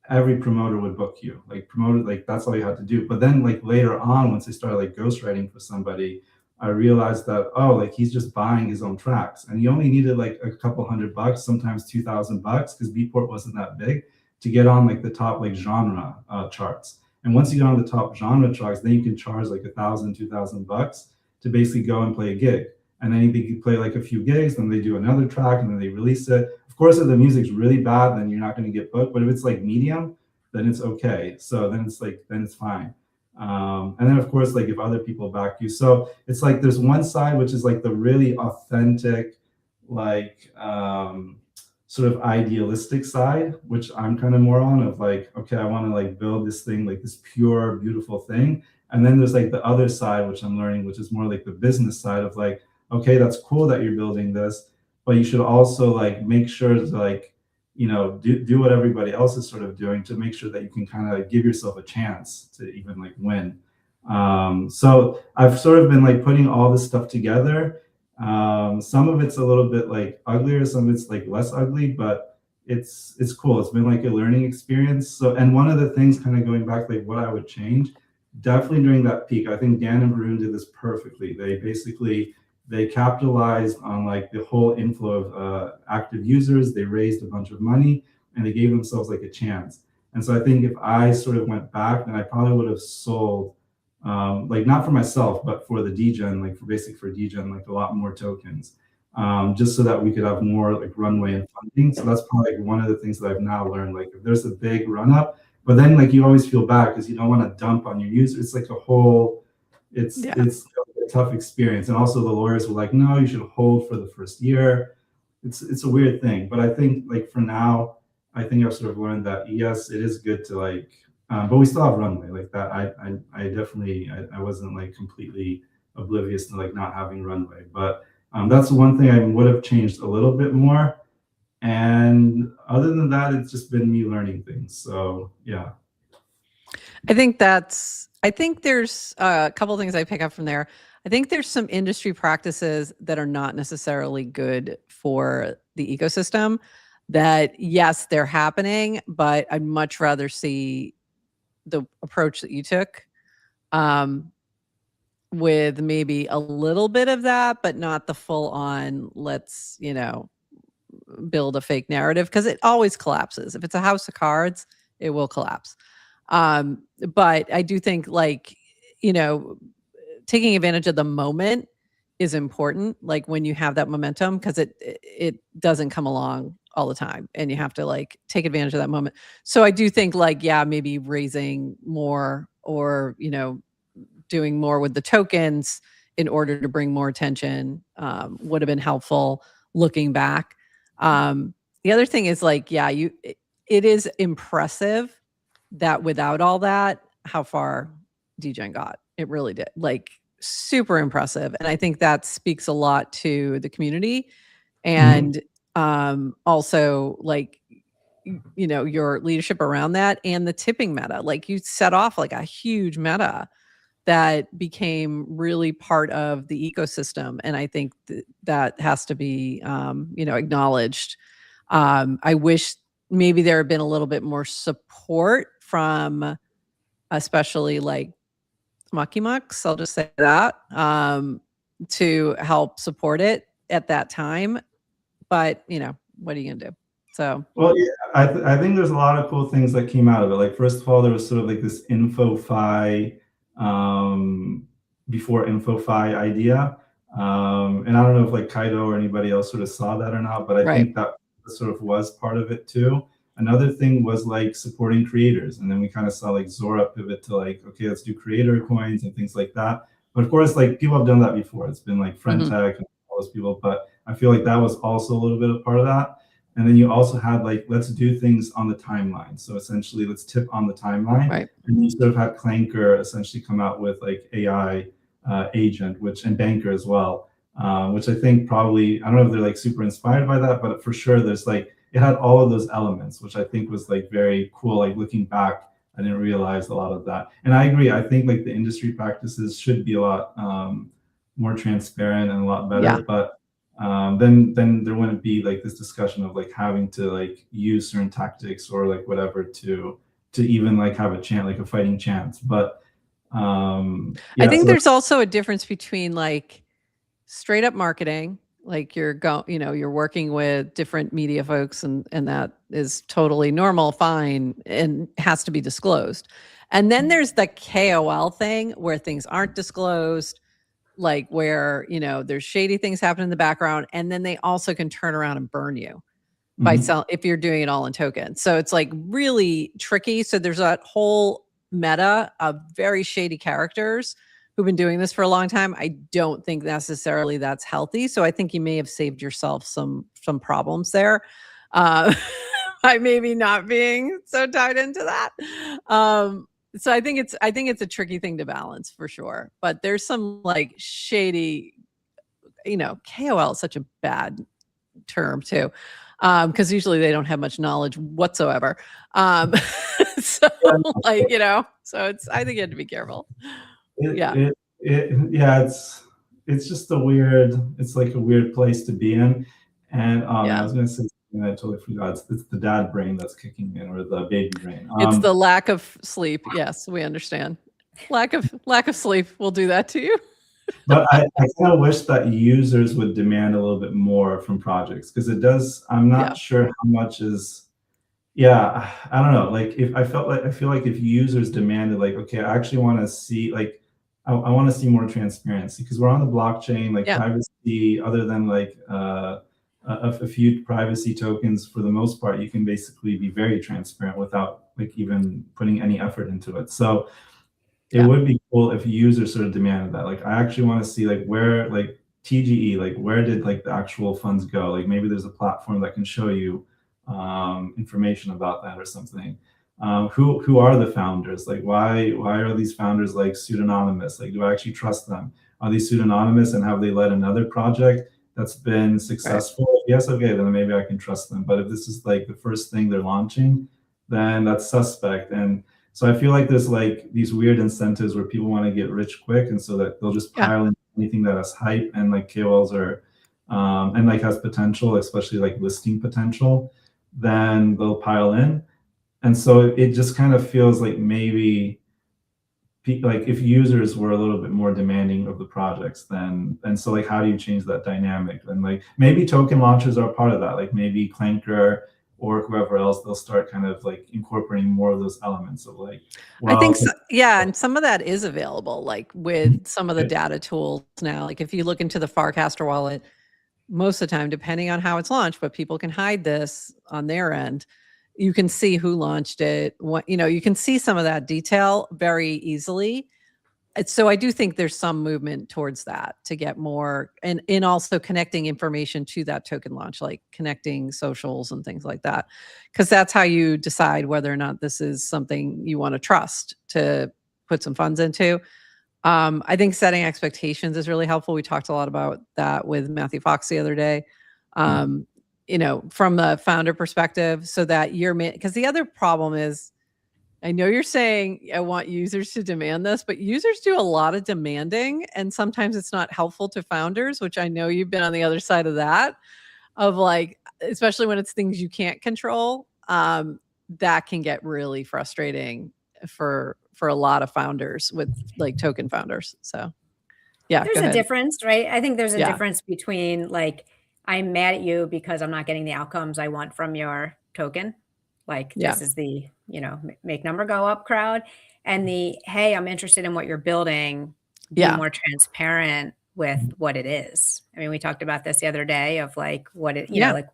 S3: every promoter would book you, like promoted, like that's all you had to do. But then like later on, once I started like ghostwriting for somebody, I realized that, oh, like he's just buying his own tracks, and he only needed like a couple $100, sometimes $2,000, because Beatport wasn't that big, to get on like the top like genre charts. And once you get on the top genre charts, then you can charge like $1,000, $2,000 to basically go and play a gig. And then you can play like a few gigs, then they do another track, and then they release it. Of course, if the music's really bad, then you're not going to get booked. But if it's like medium, then it's okay. So then it's like, then it's fine. And then of course, like if other people back you, so it's like there's one side which is like the really authentic, like sort of idealistic side, which I'm kind of more on, of like, okay, I want to like build this thing, like this pure, beautiful thing. And then there's like the other side, which I'm learning, which is more like the business side of like, okay, that's cool that you're building this, but you should also like make sure to like, you know, do what everybody else is sort of doing to make sure that you can kind of give yourself a chance to even like win. So I've sort of been like putting all this stuff together. Some of it's a little bit like uglier, some of it's like less ugly, but it's cool. It's been like a learning experience. So, and one of the things kind of going back, like what I would change, definitely during that peak, I think Dan and Varun did this perfectly. They capitalized on like the whole inflow of active users. They raised a bunch of money and they gave themselves like a chance. And so I think if I sort of went back, then I probably would have sold, like not for myself, but for the Degen, like for Degen, like a lot more tokens, just so that we could have more like runway and funding. So that's probably like one of the things that I've now learned. Like if there's a big run up, but then like you always feel bad because you don't want to dump on your user. It's like a whole, it's a tough experience. And also the lawyers were like, no, you should hold for the first year. It's a weird thing. But I think like for now, I think I've sort of learned that yes, it is good to like, but we still have runway like that. I definitely, I wasn't like completely oblivious to like not having runway, but that's the one thing I would have changed a little bit more. And other than that, it's just been me learning things. So yeah.
S1: I think there's a couple of things I pick up from there. I think there's some industry practices that are not necessarily good for the ecosystem that, yes, they're happening, but I'd much rather see the approach that you took, with maybe a little bit of that, but not the full on, let's, you know, build a fake narrative, because it always collapses. If it's a house of cards, it will collapse. But I do think like, you know, taking advantage of the moment is important. Like when you have that momentum, because it doesn't come along all the time, and you have to like take advantage of that moment. So I do think like, yeah, maybe raising more, or, you know, doing more with the tokens in order to bring more attention would have been helpful looking back. The other thing is like, yeah, it is impressive that without all that, how far Degen got. It really did. Like super impressive. And I think that speaks a lot to the community. And also like, you know, your leadership around that, and the tipping meta. Like you set off like a huge meta that became really part of the ecosystem. And I think that has to be, you know, acknowledged. I wish maybe there had been a little bit more support from especially like Mucky Mucks, I'll just say that, to help support it at that time. But, what are you going to do? So,
S3: Well, yeah, I think there's a lot of cool things that came out of it. Like, first of all, there was sort of like this InfoFi, before InfoFi idea. And I don't know if like Kaido or anybody else sort of saw that or not, but I think that sort of was part of it too. Another thing was like supporting creators. And then we kind of saw like Zora pivot to like, okay, let's do creator coins and things like that. But of course, like people have done that before. It's been like Friendtech and all those people, but I feel like that was also a little bit of part of that. And then you also had like, let's do things on the timeline. So essentially, let's tip on the timeline.
S1: Right.
S3: And you sort of had Clanker essentially come out with like AI agent, and Banker as well, which I think probably, I don't know if they're like super inspired by that, but for sure there's like, it had all of those elements, which I think was like very cool. Like looking back, I didn't realize a lot of that. And I agree. I think like the industry practices should be a lot more transparent and a lot better.
S1: Yeah.
S3: But then there wouldn't be like this discussion of like having to like use certain tactics or like whatever to even like have a chance, like a fighting chance. But
S1: I think there's also a difference between like straight up marketing, like you're working with different media folks and that is totally normal, fine, and has to be disclosed. And then there's the KOL thing where things aren't disclosed, like where, there's shady things happen in the background. And then they also can turn around and burn you by if you're doing it all in tokens. So it's like really tricky. So there's that whole meta of very shady characters who've been doing this for a long time. I don't think necessarily that's healthy. So I think you may have saved yourself some problems there by maybe not being so tied into that. So I think it's a tricky thing to balance for sure. But there's some like shady, KOL is such a bad term too. Because usually they don't have much knowledge whatsoever. So like, so I think you have to be careful.
S3: It's just it's like a weird place to be in. And I was gonna say something I totally forgot. It's the dad brain that's kicking in, or the baby brain.
S1: It's the lack of sleep. Yes, we understand. Lack of sleep will do that to you.
S3: But I kind of wish that users would demand a little bit more from projects, because it does. I'm not sure how much is. Yeah, I don't know. Like I feel like if users demanded, like, okay, I actually want to see, like, I want to see more transparency, because we're on the blockchain, like privacy, other than like a few privacy tokens, for the most part, you can basically be very transparent without like even putting any effort into it. So it would be cool if users sort of demanded that. Like, I actually want to see like where, like TGE, like where did like the actual funds go? Like maybe there's a platform that can show you information about that or something. Who are the founders? Like why are these founders like pseudonymous? Like, do I actually trust them? Are they pseudonymous, and have they led another project that's been successful? Yes, okay, then maybe I can trust them. But if this is like the first thing they're launching, then that's suspect. And so I feel like there's like these weird incentives where people want to get rich quick, and so that they'll just pile in anything that has hype and like KOLs are and like has potential, especially like listing potential, then they'll pile in. And so it just kind of feels like maybe like if users were a little bit more demanding of the projects, then, and so like how do you change that dynamic? And like maybe token launchers are part of that. Like maybe Clanker or whoever else, they'll start kind of like incorporating more of those elements of like,
S1: I think so, and some of that is available, like with some of the data tools now. Like if you look into the Farcaster wallet, most of the time, depending on how it's launched, but people can hide this on their end. You can see who launched it. You can see some of that detail very easily. So I do think there's some movement towards that to get more, and also connecting information to that token launch, like connecting socials and things like that, because that's how you decide whether or not this is something you want to trust to put some funds into. I think setting expectations is really helpful. We talked a lot about that with Matthew Fox the other day, from the founder perspective, so that because the other problem is, I know you're saying I want users to demand this, but users do a lot of demanding, and sometimes it's not helpful to founders, which I know you've been on the other side of that. of like, especially when it's things you can't control, that can get really frustrating for a lot of founders with like token founders. So yeah,
S2: there's
S1: go
S2: a
S1: ahead.
S2: difference, right? I think there's a
S1: Yeah.
S2: difference between like, I'm mad at you because I'm not getting the outcomes I want from your token. Like
S1: Yeah.
S2: this is the, you know, make number go up crowd, and the, hey, I'm interested in what you're building. Be
S1: Yeah.
S2: more transparent with what it is. I mean, we talked about this the other day of like what it, you know, like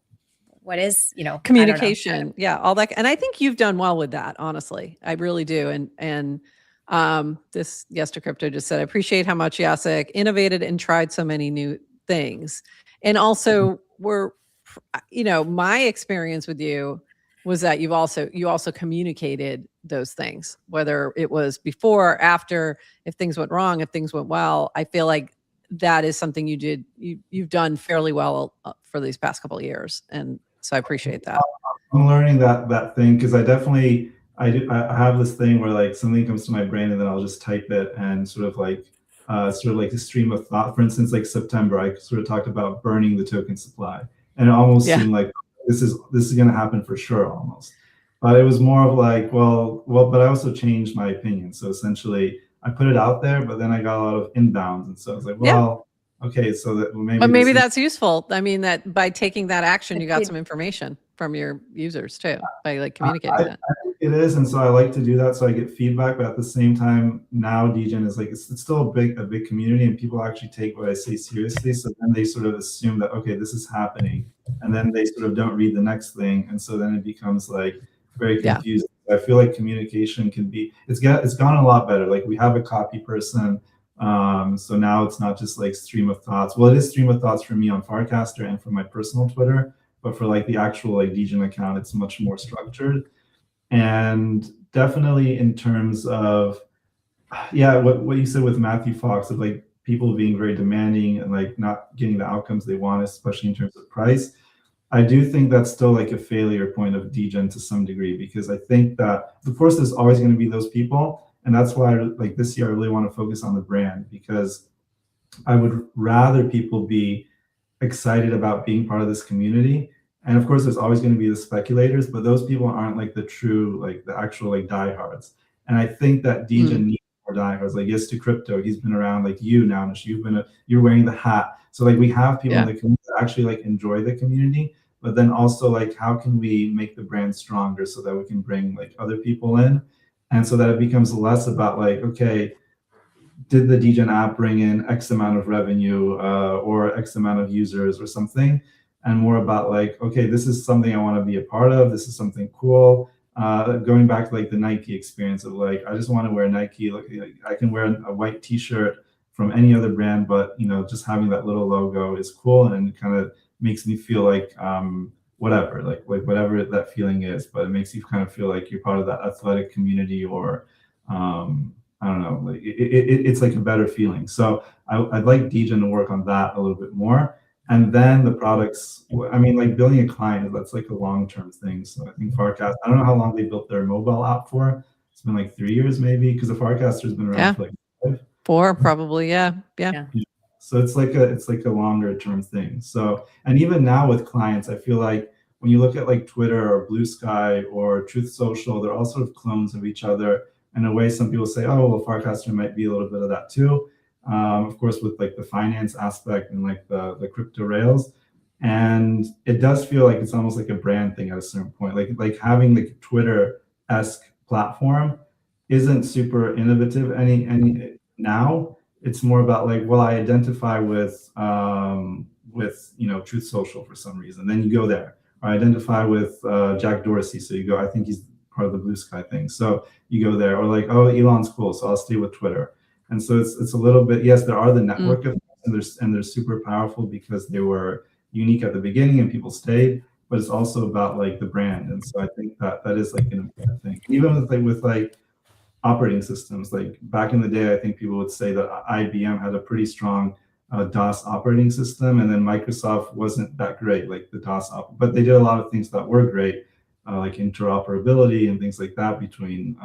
S2: what is, you know,
S1: communication. Yeah. All that. And I think you've done well with that. Honestly, I really do. And this Yes to Crypto just said, I appreciate how much Jacek innovated and tried so many new things. And also my experience with you was that you also communicated those things, whether it was before, after, if things went wrong, if things went well. I feel like that is something you've done fairly well for these past couple of years. And so I appreciate that.
S3: I'm learning that thing, because I have this thing where like something comes to my brain and then I'll just type it and sort of like a stream of thought. For instance, like September, I sort of talked about burning the token supply, and it almost seemed like this is going to happen for sure almost. But it was more of like, well, but I also changed my opinion. So essentially I put it out there, but then I got a lot of inbounds, and so I was like, well, okay, so that
S1: maybe that's useful. I mean, that by taking that action, you got some information from your users too, by like communicating that.
S3: I think it is, and so I like to do that so I get feedback. But at the same time, now Degen is like, it's still a big community, and people actually take what I say seriously. So then they sort of assume that, okay, this is happening, and then they sort of don't read the next thing, and so then it becomes like very confusing. I feel like communication can be, it's gone a lot better. Like we have a copy person. So now it's not just like stream of thoughts. Well, it is stream of thoughts for me on Farcaster and for my personal Twitter, but for like the actual like Degen account, it's much more structured. And definitely in terms of, what you said with Matthew Fox, of like people being very demanding and like not getting the outcomes they want, especially in terms of price. I do think that's still like a failure point of Degen to some degree, because I think that of course there's always going to be those people. And that's why like this year I really want to focus on the brand, because I would rather people be excited about being part of this community. And of course there's always going to be the speculators, but those people aren't like the true, like the actual like diehards. And I think that Degen needs more diehards. Like Yes to Crypto, he's been around, like you, Nounish, you're wearing the hat. So like we have people in the community that actually like enjoy the community, but then also like how can we make the brand stronger so that we can bring like other people in, and so that it becomes less about like, okay, did the Degen app bring in X amount of revenue or X amount of users or something, and more about like, okay, this is something I want to be a part of. This is something cool. Going back to like the Nike experience of like, I just want to wear Nike. Like I can wear a white T-shirt from any other brand, but just having that little logo is cool, and it kind of makes me feel like whatever, like whatever that feeling is, but it makes you kind of feel like you're part of that athletic community, or I don't know, like it's like a better feeling. So I'd like Degen to work on that a little bit more. And then the products, I mean, like building a client, that's like a long-term thing. So I think Farcaster, I don't know how long they built their mobile app for. It's been like 3 years maybe, because the Farcaster's been around for like 5.
S1: 4 probably, yeah.
S3: So it's like a longer term thing. So, and even now with clients, I feel like when you look at like Twitter or Blue Sky or Truth Social, they're all sort of clones of each other. In a way, some people say, oh, well, Farcaster might be a little bit of that too. Of course, with like the finance aspect and like the crypto rails. And it does feel like it's almost like a brand thing at a certain point. Like having like Twitter-esque platform isn't super innovative any now. It's more about like, well, I identify with Truth Social for some reason. Then you go there. Or I identify with Jack Dorsey, so you go. I think he's part of the Blue Sky thing, so you go there. Or like, oh, Elon's cool, so I'll stay with Twitter. And so it's a little bit, yes, there are the network effects, and they're super powerful because they were unique at the beginning and people stayed. But it's also about like the brand, and so I think that is like an important thing. Even with operating systems, like back in the day, I think people would say that IBM had a pretty strong DOS operating system, and then Microsoft wasn't that great, like the DOS but they did a lot of things that were great, like interoperability and things like that between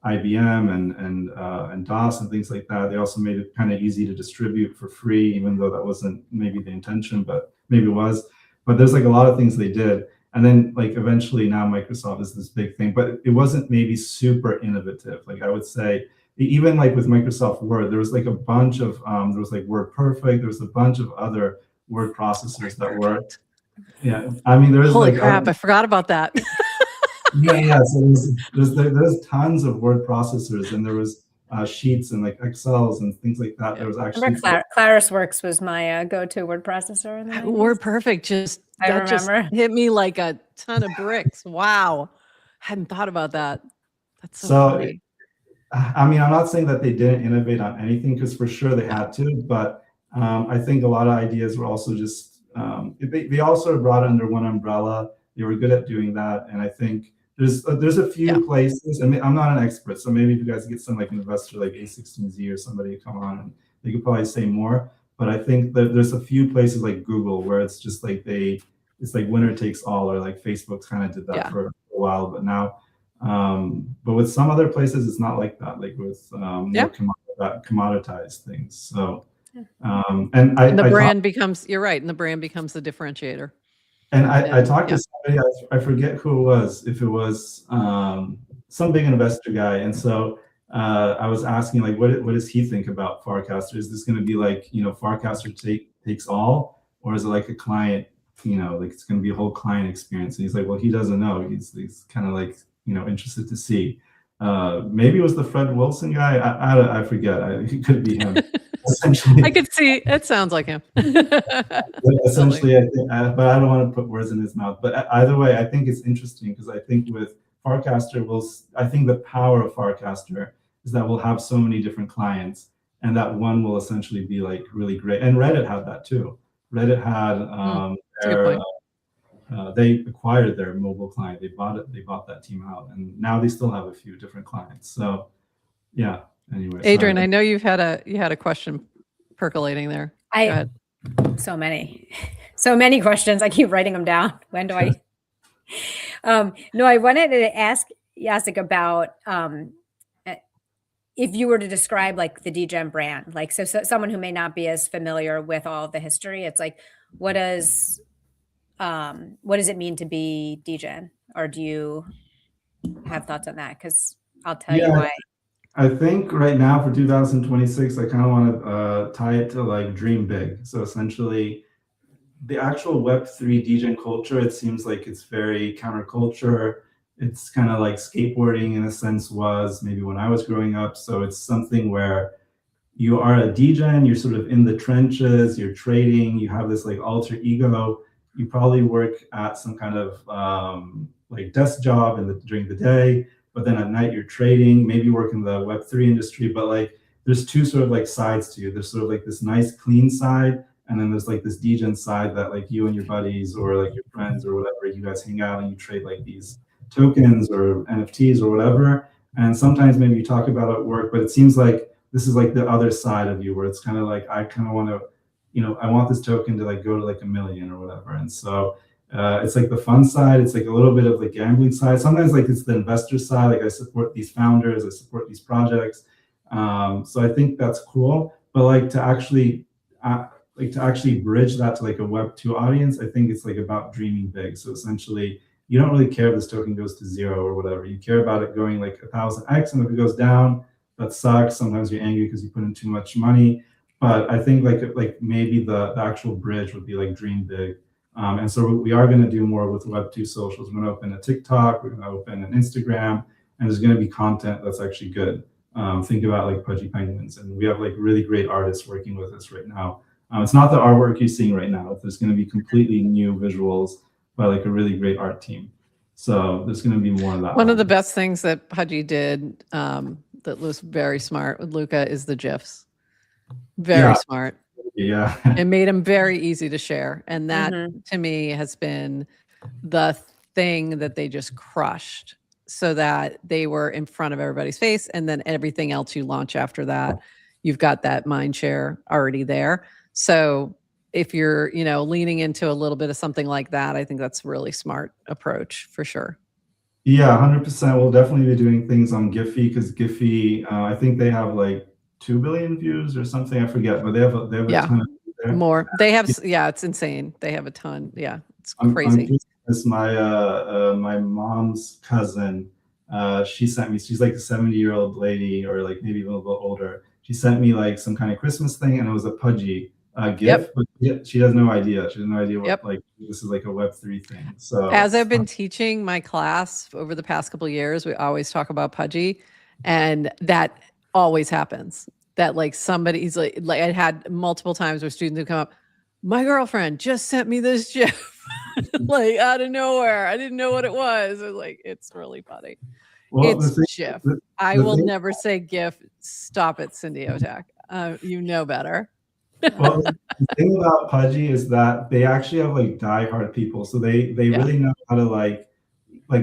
S3: IBM and DOS and things like that. They also made it kind of easy to distribute for free, even though that wasn't maybe the intention, but maybe it was. but there's like a lot of things they did. And then like eventually now Microsoft is this big thing, but it wasn't maybe super innovative. Like I would say, even like with Microsoft Word, there was like a bunch of, there was like WordPerfect, there was a bunch of other word processors that were, yeah. I mean, there is
S1: Holy
S3: like,
S1: crap, I forgot about that.
S3: yeah. So there's tons of word processors, and there was Sheets and like Excels and things like that.
S1: Yeah.
S3: There was actually
S2: Remember ClarisWorks was my go-to word processor in the 90s?
S1: WordPerfect just
S2: I
S1: that just
S2: remember.
S1: hit me like a ton of bricks. Wow, hadn't thought about that. That's so
S3: So,
S1: funny.
S3: I mean, I'm not saying that they didn't innovate on anything, because for sure they had to, but I think a lot of ideas were also just they all sort of brought under one umbrella. They were good at doing that, and I think there's a few places. I mean, I'm not an expert, so maybe if you guys get some like investor like A16Z or somebody to come on, and they could probably say more. But I think that there's a few places like Google where it's just like it's like winner takes all, or like Facebook kind of did that for a while, but now. But with some other places, it's not like that. Like with more commoditized things. So, and
S1: the brand becomes. You're right, and the brand becomes the differentiator.
S3: And I talked to somebody, I forget who it was, if it was some big investor guy, and so I was asking like, what does he think about Farcaster? Is this going to be like, you know, Farcaster takes all, or is it like a client, you know, like it's going to be a whole client experience? And he's like, well, he doesn't know. He's kind of like, you know, interested to see. Maybe it was the Fred Wilson guy. I forget. It could be him. Essentially,
S1: I could see. It sounds like him.
S3: Essentially, I think, but I don't want to put words in his mouth. But either way, I think it's interesting, because I think with Farcaster, I think the power of Farcaster is that we'll have so many different clients, and that one will essentially be like really great. And Reddit had that too. Reddit had they acquired their mobile client. They bought it. They bought that team out, and now they still have a few different clients. So, yeah. Anyway,
S1: Adrienne, I know you had a question percolating there. Go ahead.
S2: So many questions. I keep writing them down. When do I? No, I wanted to ask Jacek about if you were to describe like the Degen brand, like so someone who may not be as familiar with all of the history. It's like, what does it mean to be Degen, or do you have thoughts on that? Because I'll tell you why.
S3: I think right now for 2026, I kind of want to tie it to like dream big. So essentially, the actual Web3 Degen culture, it seems like it's very counterculture. It's kind of like skateboarding in a sense was maybe when I was growing up. So it's something where you are a Degen, you're sort of in the trenches, you're trading, you have this like alter ego. You probably work at some kind of like desk job during the day, but then at night you're trading, maybe work in the Web3 industry. But like there's two sort of like sides to you. There's sort of like this nice clean side, and then there's like this Degen side that like you and your buddies or like your friends or whatever, you guys hang out and you trade like these tokens or NFTs or whatever. And sometimes maybe you talk about it at work, but it seems like this is like the other side of you, where it's kind of like, I kind of want to, you know, I want this token to like go to like 1 million or whatever. And so it's like the fun side. It's like a little bit of the gambling side. Sometimes like it's the investor side. Like I support these founders, I support these projects. So I think that's cool. But like to actually bridge that to like a Web2 audience, I think it's like about dreaming big. So essentially, you don't really care if this token goes to 0 or whatever. You care about it going like 1000x, and if it goes down, that sucks. Sometimes you're angry because you put in too much money. But I think like maybe the actual bridge would be like dream big. And so we are going to do more with Web2 socials. We're going to open a TikTok, we're going to open an Instagram, and there's going to be content that's actually good. Think about like Pudgy Penguins, and we have like really great artists working with us right now. It's not the artwork you're seeing right now. There's going to be completely new visuals by like a really great art team. So there's going to be more of that.
S1: One of the best things that Pudgy did that was very smart with Luca is the GIFs. Very smart.
S3: Yeah.
S1: It made them very easy to share. And that to me has been the thing that they just crushed, so that they were in front of everybody's face. And then everything else you launch after that, you've got that mind share already there. So if you're, you know, leaning into a little bit of something like that, I think that's a really smart approach for sure.
S3: Yeah, 100%. We'll definitely be doing things on Giphy, because Giphy, I think they have like 2 billion views or something. I forget, but they have a ton of views there.
S1: More. They have, it's insane. They have a ton. Yeah. It's
S3: I'm
S1: crazy.
S3: curious, my mom's cousin, she sent me, she's like a 70-year-old lady, or like maybe even a little older. She sent me like some kind of Christmas thing, and it was a Pudgy gift, but she has no idea. She has no idea what, like, this is like a Web3 thing. So
S1: as I've been teaching my class over the past couple of years, we always talk about Pudgy, and that always happens. That like somebody's like I had multiple times where students would come up, my girlfriend just sent me this GIF, like out of nowhere. I didn't know what it was. I was like, it's really funny.
S3: well,
S1: It's GIF. I will never say GIF. Stop it, Cindy Otak. You know better.
S3: Well, the thing about Pudgy is that they actually have like diehard people, so they really know how to like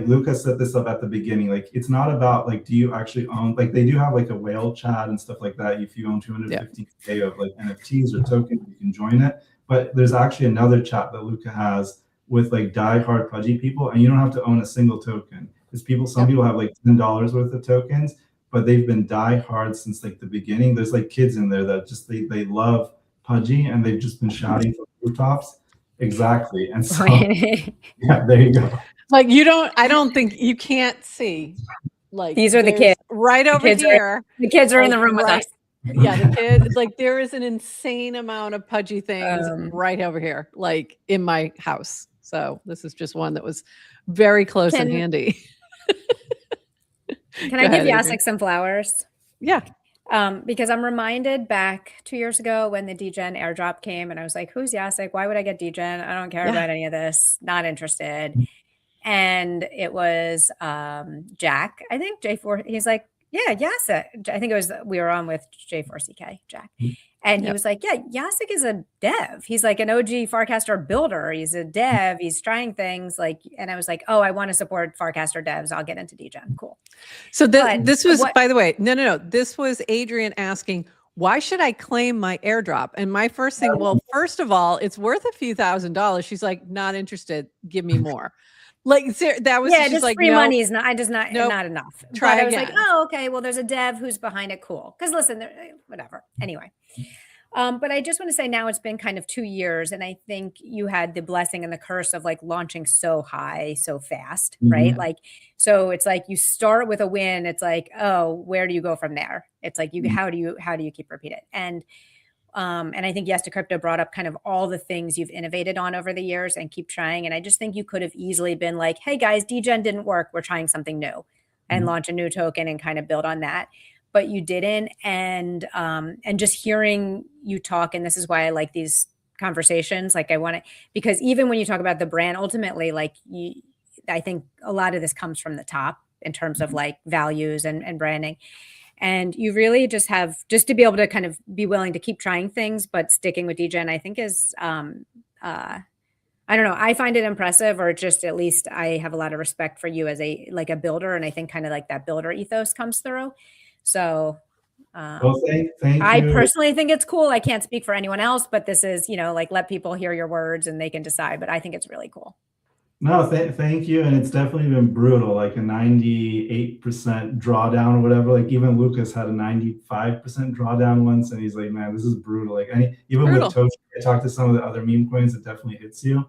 S3: Lucas set this up at the beginning. Like, it's not about like, do you actually own, like, they do have like a whale chat and stuff like that. If you own 250K of like NFTs or tokens, you can join it. But there's actually another chat that Luca has with like diehard Pudgy people, and you don't have to own a single token. Because some people have like $10 worth of tokens, but they've been diehard since like the beginning. There's like kids in there that just they love Pudgy, and they've just been shouting from rooftops. Exactly. And so yeah, there you go.
S1: Like I don't think you can't see. Like,
S2: these are the kids
S1: right over here.
S2: The kids are in the room with us.
S1: Yeah, the kids, like there is an insane amount of Pudgy things right over here, like in my house. So this is just one that was very close and handy.
S2: Can I give Jacek some flowers?
S1: Yeah.
S2: Because I'm reminded back 2 years ago when the Degen airdrop came, and I was like, who's Jacek? Why would I get Degen? I don't care about any of this. Not interested. And it was Jack, I think J4. He's like, yeah, Jacek. I think it was, we were on with J4CK, Jack. And he was like, yeah, Jacek is a dev. He's like an OG Farcaster builder. He's a dev. He's trying things like, and I was like, oh, I want to support Farcaster devs. I'll get into Degen. Cool.
S1: So this was, by the way, no. This was Adrienne asking, why should I claim my airdrop? And my first thing, well, first of all, it's worth a few $1,000s. She's like, not interested. Give me more. Like that was
S2: just like free money is not. I just not enough.
S1: Try
S2: but
S1: again.
S2: I was like, oh, okay. Well, there's a dev who's behind it. Cool. Because listen, whatever. Anyway, but I just want to say now it's been kind of 2 years, and I think you had the blessing and the curse of like launching so high so fast, right? Like, so it's like you start with a win. It's like, oh, where do you go from there? It's like how do you keep repeating it? And I think Yes to Crypto brought up kind of all the things you've innovated on over the years and keep trying. And I just think you could have easily been like, hey guys, Degen didn't work. We're trying something new, and launch a new token and kind of build on that. But you didn't. And just hearing you talk, and this is why I like these conversations. Like I want to, because even when you talk about the brand, ultimately, like I think a lot of this comes from the top in terms of like values and branding. And you really just have to be able to kind of be willing to keep trying things, but sticking with Degen, I think is, I don't know. I find it impressive, or just at least I have a lot of respect for you as a builder. And I think kind of like that builder ethos comes through. So
S3: well, thank
S2: I
S3: you.
S2: personally think it's cool. I can't speak for anyone else, but this is, like let people hear your words and they can decide. But I think it's really cool.
S3: No, thank you. And it's definitely been brutal, like a 98% drawdown or whatever. Like even Lucas had a 95% drawdown once, and he's like, man, this is brutal. Like even with Toshi, I talked to some of the other meme coins, it definitely hits you.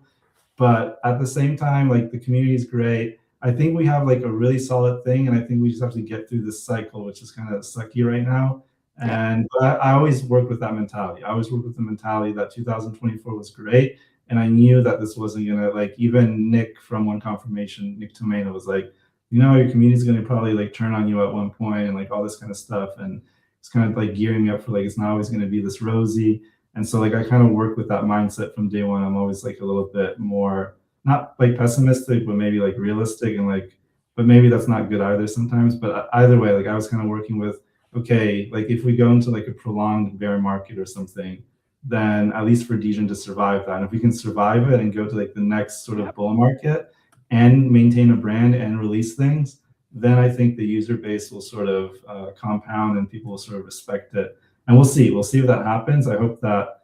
S3: But at the same time, like the community is great. I think we have like a really solid thing, and I think we just have to get through this cycle, which is kind of sucky right now. And I always work with that mentality. I always work with the mentality that 2024 was great. And I knew that this wasn't gonna, like, even Nick from One Confirmation, Nick Tomeno was like, your community's gonna probably like turn on you at one point, and like all this kind of stuff. And it's kind of like gearing me up for like, it's not always gonna be this rosy. And so like I kind of work with that mindset from day one. I'm always like a little bit more, not like pessimistic, but maybe like realistic, and like, but maybe that's not good either sometimes. But either way, like I was kind of working with, okay, like if we go into like a prolonged bear market or something, then at least for Degen to survive that. And if we can survive it and go to like the next sort of bull market and maintain a brand and release things, then I think the user base will sort of compound and people will sort of respect it. And we'll see if that happens. I hope that,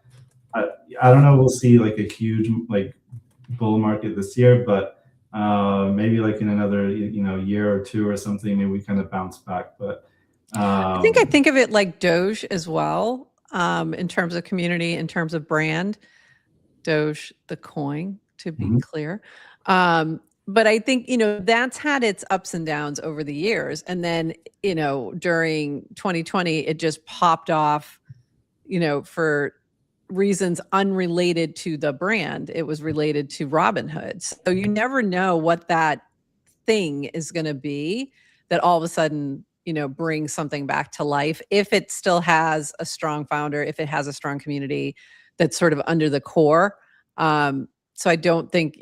S3: I don't know, we'll see like a huge like bull market this year, but maybe like in another year or two or something, maybe we kind of bounce back. But
S1: I think of it like Doge as well. In terms of community, in terms of brand, Doge, the coin, to be clear. But I think, that's had its ups and downs over the years. And then, during 2020, it just popped off, for reasons unrelated to the brand. It was related to Robinhood. So you never know what that thing is going to be that all of a sudden, brings something back to life. If it still has a strong founder, if it has a strong community that's sort of under the core. So I don't think,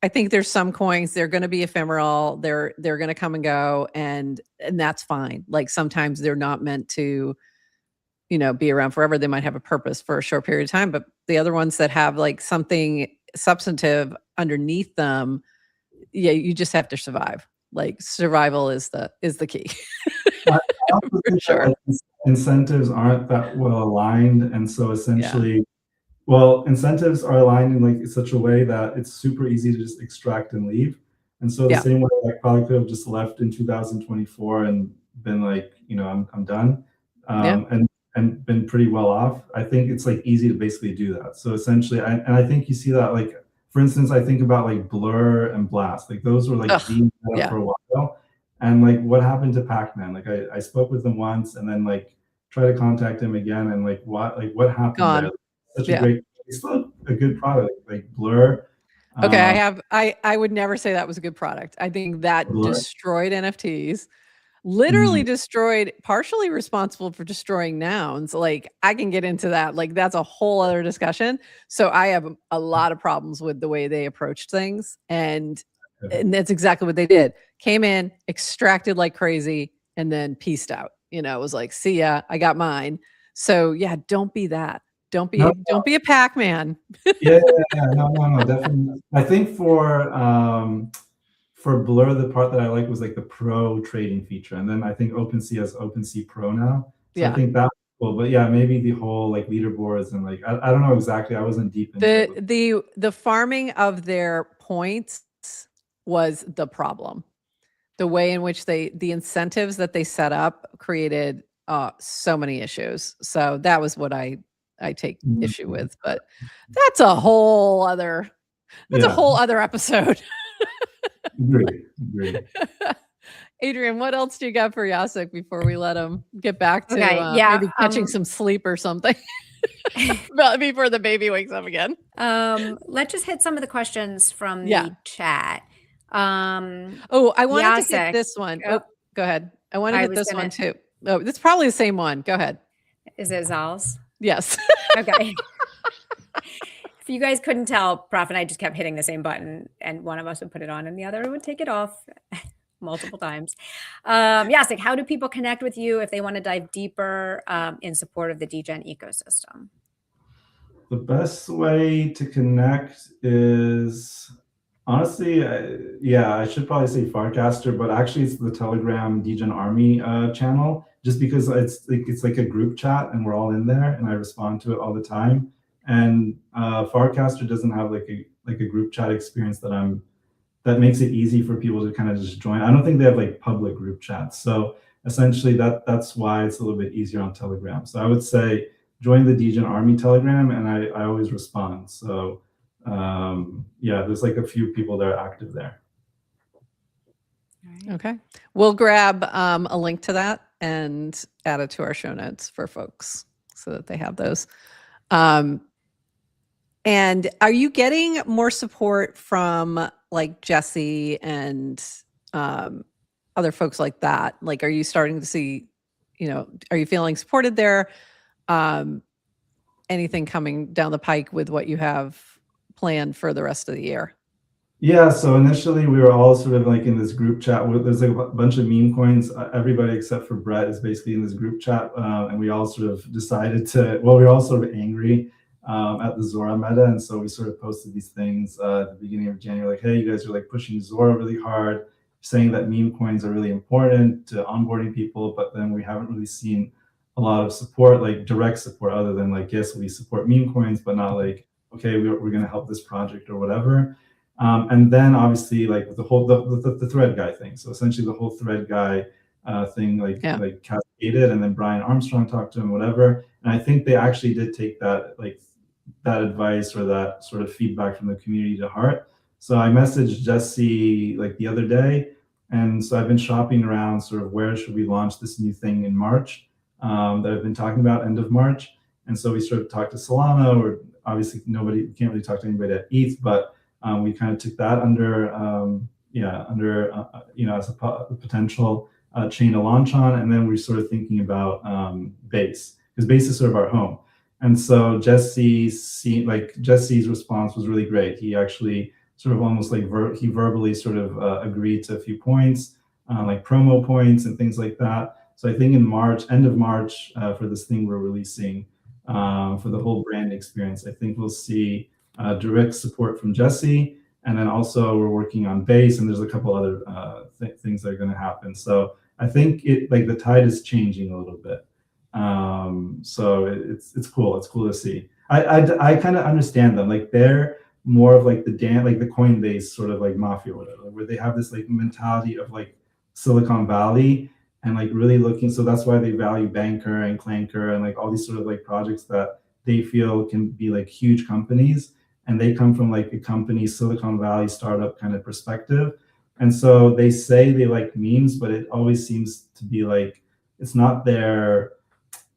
S1: I think there's some coins, they're going to be ephemeral. They're going to come and go, and that's fine. Like sometimes they're not meant to, be around forever. They might have a purpose for a short period of time, but the other ones that have like something substantive underneath them, yeah, you just have to survive. Like survival is the key.
S3: I also
S1: For
S3: think that,
S1: sure.
S3: like, incentives aren't that well aligned, and so essentially, well, incentives are aligned in like such a way that it's super easy to just extract and leave. And so the
S1: Yeah.
S3: same way I probably could have just left in 2024 and been like, I'm done, and been pretty well off. I think it's like easy to basically do that. So essentially, I think you see that, like, for instance, I think about like Blur and Blast, like those were like being set up for a while. And like what happened to Pac-Man? Like I spoke with him once and then like try to contact him again, and like what happened
S1: Gone.
S3: there? Such a great, it's still a good product, like Blur.
S1: Okay, I would never say that was a good product. I think that
S3: Blur?
S1: destroyed NFTs, literally destroyed, partially responsible for destroying nouns. Like I can get into that. Like that's a whole other discussion. So I have a lot of problems with the way they approached things. And that's exactly what they did. Came in, extracted like crazy, and then pieced out. It was like, see ya, I got mine. So yeah, don't be that. Don't be a Pac-Man.
S3: No, definitely. I think for Blur, the part that I like was like the pro trading feature, and then I think OpenSea has OpenSea Pro now. So I think that's cool. But yeah, maybe the whole like leaderboards and like I don't know exactly. I wasn't deep into it.
S1: The farming of their points was the problem. The way in which the incentives that they set up created so many issues. So that was what I take issue with, but that's a whole other episode.
S3: Agree.
S1: Adrienne, what else do you got for Jacek before we let him get back to maybe catching some sleep or something before the baby wakes up again?
S2: Let's just hit some of the questions from the chat.
S1: I wanted to get this one. Oh, go ahead. I want to get this one too. Oh, it's probably the same one. Go ahead.
S2: Is it Zal's?
S1: Yes.
S2: Okay. If you guys couldn't tell, Prof and I just kept hitting the same button, and one of us would put it on and the other would take it off multiple times. Jacek, how do people connect with you if they want to dive deeper in support of the Degen ecosystem?
S3: The best way to connect is honestly, I should probably say Farcaster, but actually it's the Telegram Degen Army channel, just because it's like a group chat and we're all in there and I respond to it all the time. And Farcaster doesn't have like a group chat experience that makes it easy for people to kind of just join. I don't think they have like public group chats. So essentially that's why it's a little bit easier on Telegram. So I would say join the Degen Army Telegram, and I always respond. So there's like a few people that are active there.
S1: Okay. We'll grab a link to that and add it to our show notes for folks so that they have those. And are you getting more support from like Jesse and other folks like that? Like, are you starting to see, are you feeling supported there? Anything coming down the pike with what you have planned for the rest of the year?
S3: Yeah, so initially we were all sort of like in this group chat. There's like a bunch of meme coins. Everybody except for Brett is basically in this group chat. And we all sort of decided we were all sort of angry at the Zora meta. And so we sort of posted these things at the beginning of January, like, hey, you guys are like pushing Zora really hard, saying that meme coins are really important to onboarding people. But then we haven't really seen a lot of support, like direct support, other than like, yes, we support meme coins, but not like, okay, we're going to help this project or whatever. And then obviously like with the whole the thread guy thing. So essentially the whole thread guy thing like cascaded, and then Brian Armstrong talked to him, whatever. And I think they actually did take that like that advice or that sort of feedback from the community to heart. So I messaged Jesse like the other day, and so I've been shopping around sort of where should we launch this new thing in March that I've been talking about, end of March. And so we sort of talked to Solana, or obviously we can't really talk to anybody at ETH, but we kind of took that under as a potential chain to launch on. And then we're sort of thinking about Base, because Base is sort of our home. And so Jesse's response was really great. He actually sort of almost like he verbally sort of agreed to a few points, like promo points and things like that. So I think in March, end of March, for this thing we're releasing for the whole brand experience, I think we'll see direct support from Jesse. And then also we're working on Base, and there's a couple other things that are going to happen. So I think the tide is changing a little bit. So it's cool. It's cool to see. I kind of understand them. Like they're more of like the Coinbase sort of like mafia or whatever, where they have this like mentality of like Silicon Valley and like really looking. So that's why they value Banker and Clanker and like all these sort of like projects that they feel can be like huge companies. And they come from like a company, Silicon Valley startup kind of perspective. And so they say they like memes, but it always seems to be like, it's not where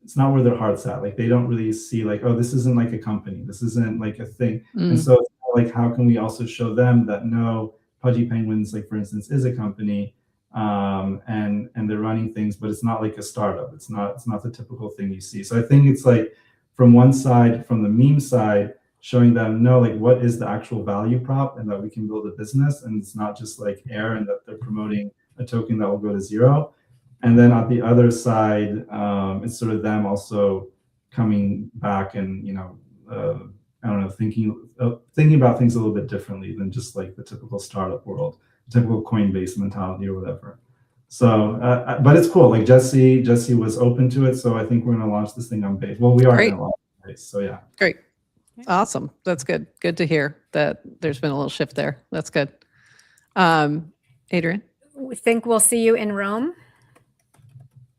S3: their heart's at. Like they don't really see like, oh, this isn't like a company. This isn't like a thing. And so it's like, how can we also show them that no, Pudgy Penguins, like for instance, is a company and they're running things, but it's not like a startup. It's not the typical thing you see. So I think it's like from one side, from the meme side, showing them no, like what is the actual value prop and that we can build a business, and it's not just like air and that they're promoting a token that will go to zero. And then on the other side, it's sort of them also coming back and I don't know, thinking about things a little bit differently than just like the typical startup world, typical Coinbase mentality or whatever. So, but it's cool. Like Jesse was open to it, so I think we're going to launch this thing on Base. Well, we are going to launch on Base. So yeah.
S1: Great. Awesome. That's good. Good to hear that there's been a little shift there. That's good. Adrienne?
S2: We think we'll see you in Rome.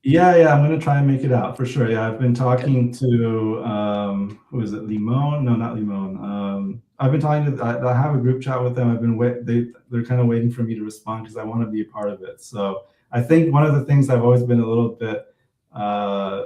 S3: Yeah, I'm going to try and make it out for sure. Yeah, I've been talking to who is it? Limon? No, not Limon. I've been talking to. I have a group chat with them. I've been they're kind of waiting for me to respond because I want to be a part of it. So I think one of the things I've always been a little bit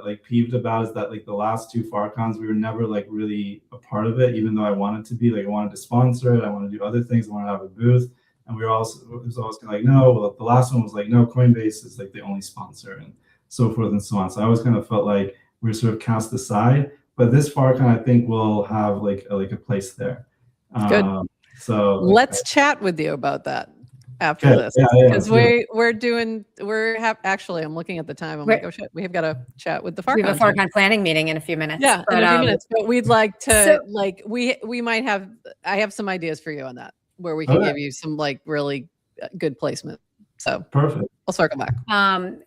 S3: like peeved about is that like the last two FarCons we were never like really a part of it, even though I wanted to be. Like I wanted to sponsor it, I wanted to do other things, I wanted to have a booth, and it was always kind of like no. Well, the last one was like no, Coinbase is like the only sponsor and so forth and so on. So I always kind of felt like we were sort of cast aside. But this FarCon I think will have like a place there.
S1: Good.
S3: So
S1: let's chat with you about that after this, because actually I'm looking at the time. I'm like, oh shit, we have got to chat with the FarCon.
S2: We have a FarCon planning meeting in a few minutes.
S1: Yeah, in a few minutes. But we'd like to we might have. I have some ideas for you on that where we can give you some like really good placement. So
S3: perfect.
S1: I'll circle back.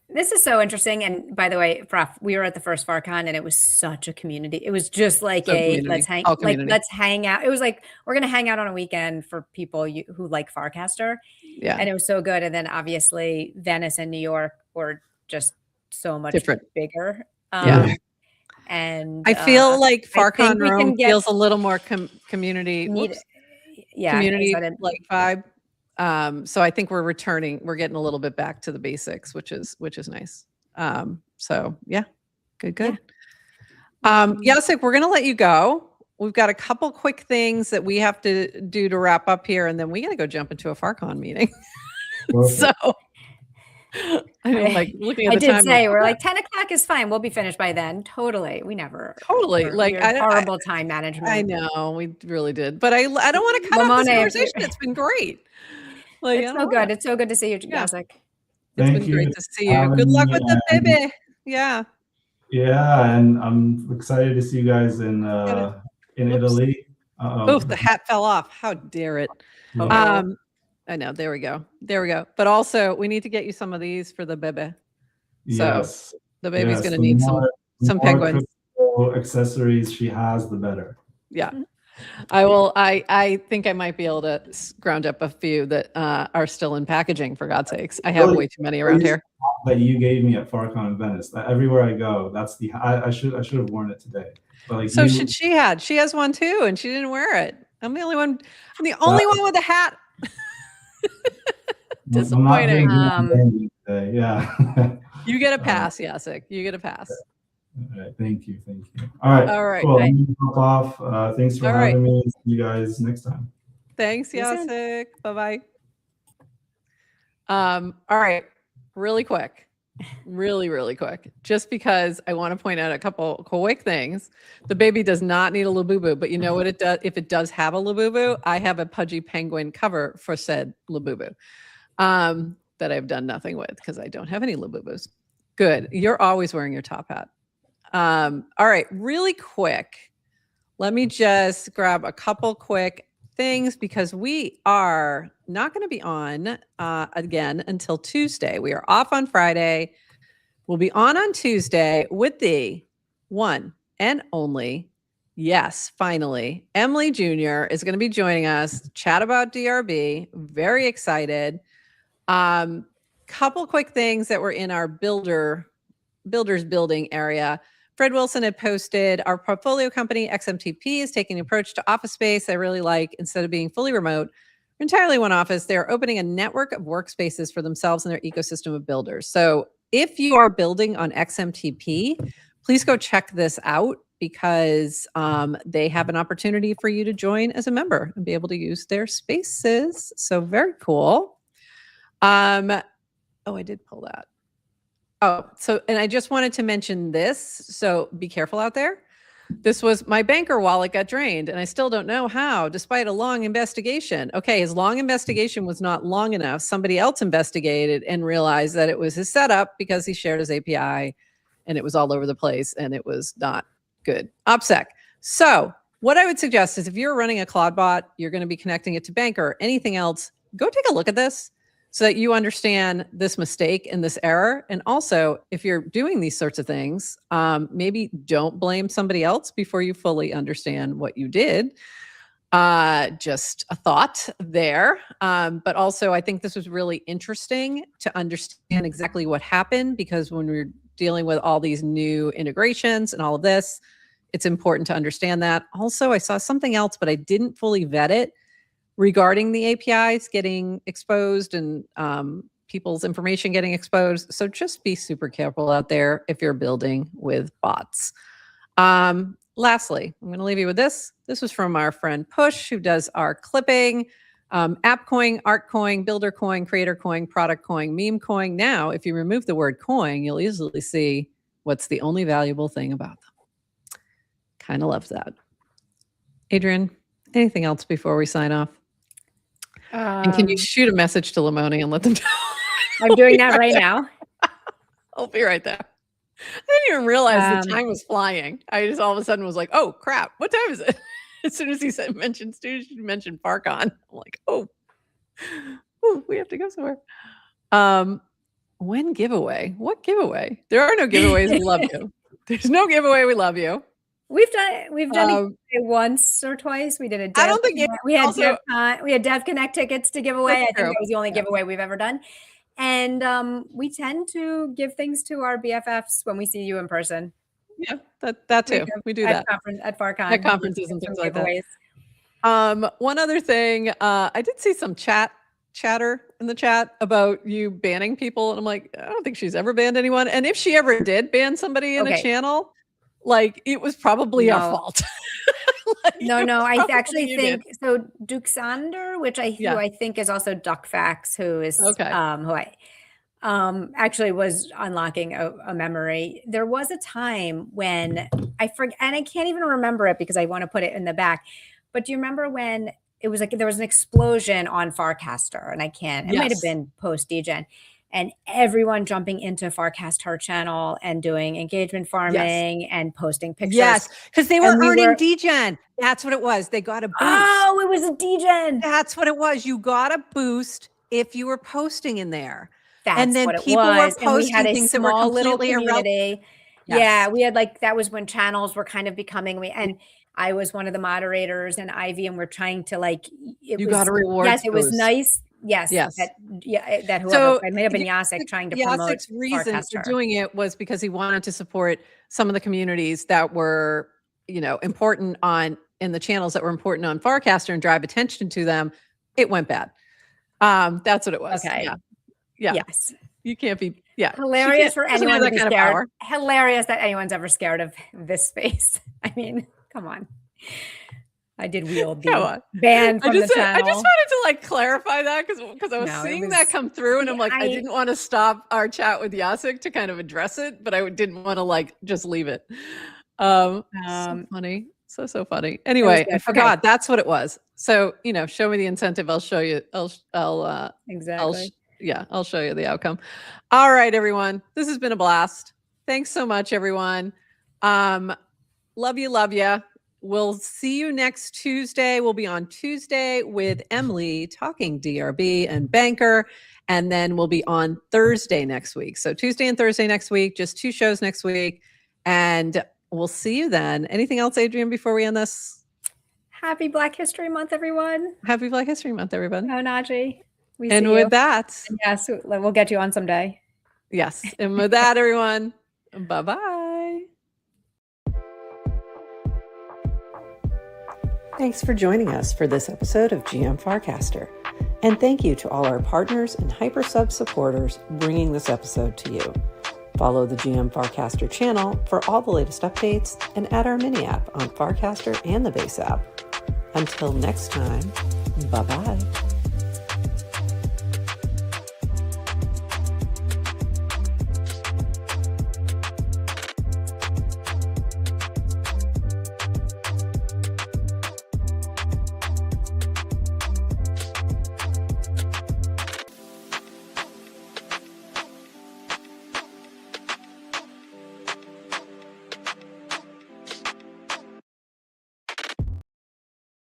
S2: This is so interesting. And by the way, Prof, we were at the first FarCon and it was such a community. It was just like let's hang out. It was like, we're going to hang out on a weekend for people who like Farcaster. Yeah. And it was so good. And then obviously Venice and New York were just so much bigger. And
S1: I feel like FarCon Rome feels a little more community. Community like vibe. So I think we're getting a little bit back to the basics, which is nice. So yeah, good. Jacek, we're going to let you go. We've got a couple quick things that we have to do to wrap up here, and then we got to go jump into a FarCon meeting. So I'm like looking at the time.
S2: I did say we're like 10 o'clock is fine. We'll be finished by then. Totally. We never.
S1: Totally. Like
S2: horrible time management.
S1: I know we really did, but I don't want to cut off this conversation. It's been great. Like,
S2: it's so good. It's so good to see you, Jacek.
S1: It's been great to see you. Good luck with the baby. Yeah.
S3: Yeah, and I'm excited to see you guys in Italy.
S1: Oof, the hat fell off. How dare it? I know. There we go. But also, we need to get you some of these for the baby.
S3: Yes.
S1: So the baby's going to need some penguins.
S3: Accessories she has, the better.
S1: Yeah. I will. I think I might be able to ground up a few that are still in packaging. For God's sakes, I have way too many around here.
S3: that you gave me at Farcon in Venice. Everywhere I go, that's the I should have worn it today. But like,
S1: So
S3: you,
S1: she has one too, and she didn't wear it. I'm the only one. I'm the only one with a hat.
S3: I'm not
S1: Disappointing.
S3: doing today. Yeah.
S1: You get a pass, Jacek. You get a pass.
S3: All right. Thank you. All right.
S1: All right.
S3: Cool. I'm gonna hop off. Thanks for having me. See you guys next time.
S1: Thanks, Jacek. Bye-bye. All right. Really quick. Really quick. Just because I want to point out a couple quick things. The baby does not need a Labubu, but you know what it does? If it does have a Labubu, I have a Pudgy Penguin cover for said Labubu that I've done nothing with because I don't have any Labubus. Good. You're always wearing your top hat. All right. Really quick. Let me just grab a couple quick things because we are not going to be on again until Tuesday. We are off on Friday. We'll be on Tuesday with the one and only, yes, finally, Emily Jr. is going to be joining us to chat about DRB. Very excited. Couple quick things that were in our builders building area. Fred Wilson had posted our portfolio company, XMTP, is taking an approach to office space I really like. Instead of being fully remote, entirely one office, they're opening a network of workspaces for themselves and their ecosystem of builders. So if you are building on XMTP, please go check this out because they have an opportunity for you to join as a member and be able to use their spaces. So very cool. Oh, I did pull that. Oh, so, and I just wanted to mention this. So be careful out there. This was my banker wallet got drained and I still don't know how, despite a long investigation. Okay, his long investigation was not long enough. Somebody else investigated and realized that it was his setup because he shared his API and it was all over the place and it was not good. OPSEC. So what I would suggest is if you're running a Claude bot, you're going to be connecting it to Banker, anything else, go take a look at this so that you understand this mistake and this error. And also, if you're doing these sorts of things, maybe don't blame somebody else before you fully understand what you did. Just a thought there. But also, I think this was really interesting to understand exactly what happened because when we're dealing with all these new integrations and all of this, it's important to understand that. Also, I saw something else, but I didn't fully vet it regarding the APIs getting exposed and people's information getting exposed. So just be super careful out there if you're building with bots. Lastly, I'm going to leave you with this. This was from our friend Push, who does our clipping, app coin, art coin, builder coin, creator coin, product coin, meme coin. Now, if you remove the word coin, you'll easily see what's the only valuable thing about them. Kind of love that. Adrienne, anything else before we sign off? And can you shoot a message to Lamoni and let them know?
S2: I'm doing that right now.
S1: I'll be right there. I didn't even realize the time was flying. I just all of a sudden was like, oh, crap. What time is it? As soon as he mentioned Farcon, I'm like, oh, we have to go somewhere. When giveaway? What giveaway? There are no giveaways. We love you. There's no giveaway. We love you.
S2: We've done it once or twice. We did a Dev,
S1: I don't think
S2: we had Dev Connect tickets to give away. I think that was the only giveaway we've ever done. And we tend to give things to our BFFs when we see you in person.
S1: Yeah, that too. We do that
S2: at Farcon,
S1: at conferences and things like that. One other thing, I did see some chatter in the chat about you banning people, and I'm like, I don't think she's ever banned anyone. And if she ever did ban somebody in a channel, like it was probably our fault.
S2: No, I actually think so. Duxander, who I think is also DuckFax, who is who I actually was unlocking a memory. There was a time when I forget, and I can't even remember it because I want to put it in the back. But do you remember when it was like there was an explosion on Farcaster, and it might have been post Degen. And everyone jumping into Farcaster channel and doing engagement farming and posting pictures. Yes,
S1: because they were earning Degen. That's what it was. They got a boost.
S2: Oh, it was a Degen.
S1: That's what it was. You got a boost if you were posting in there.
S2: And then people were posting things that were completely irrelevant. Yeah, we had that was when channels were kind of becoming, and I was one of the moderators and Ivy, and we're trying to you
S1: got a reward.
S2: Yes, it was nice. Yes.
S1: Yes.
S2: That whoever,
S1: So
S2: it may have been Jacek trying to promote
S1: Jasek's reason for
S2: Farcaster.
S1: doing it was because he wanted to support some of the communities that were, important in the channels that were important on Farcaster and drive attention to them. It went bad. That's what it was.
S2: Okay.
S1: Yeah.
S2: Yes.
S1: You can't be. Yeah.
S2: Hilarious for
S1: doesn't have
S2: anyone to
S1: that
S2: be
S1: kind of
S2: scared.
S1: power.
S2: Hilarious that anyone's ever scared of this space. I mean, come on. I did wield
S1: Come
S2: the
S1: on.
S2: ban from the channel.
S1: I just wanted to clarify that because I was
S2: No,
S1: seeing that come through, and I'm like, I didn't want to stop our chat with Jacek to kind of address it, but I didn't want to just leave it. So funny. So funny. Anyway, I forgot. That's what it was. So, show me the incentive. I'll show you.
S2: Exactly.
S1: I'll show you the outcome. All right, everyone. This has been a blast. Thanks so much, everyone. Love you. We'll see you next Tuesday. We'll be on Tuesday with Emily talking DRB and banker. And then we'll be on Thursday next week. So Tuesday and Thursday next week, just 2 shows next week. And we'll see you then. Anything else, Adrienne, before we end this?
S2: Happy Black History Month, everyone.
S1: Happy Black History Month, everybody.
S2: Oh, Najee.
S1: And with that.
S2: Yes, we'll get you on someday.
S1: Yes. And with that, everyone, bye-bye. Thanks for joining us for this episode of GM Farcaster. And thank you to all our partners and HyperSub supporters bringing this episode to you. Follow the GM Farcaster channel for all the latest updates and add our mini app on Farcaster and the base app. Until next time, bye-bye.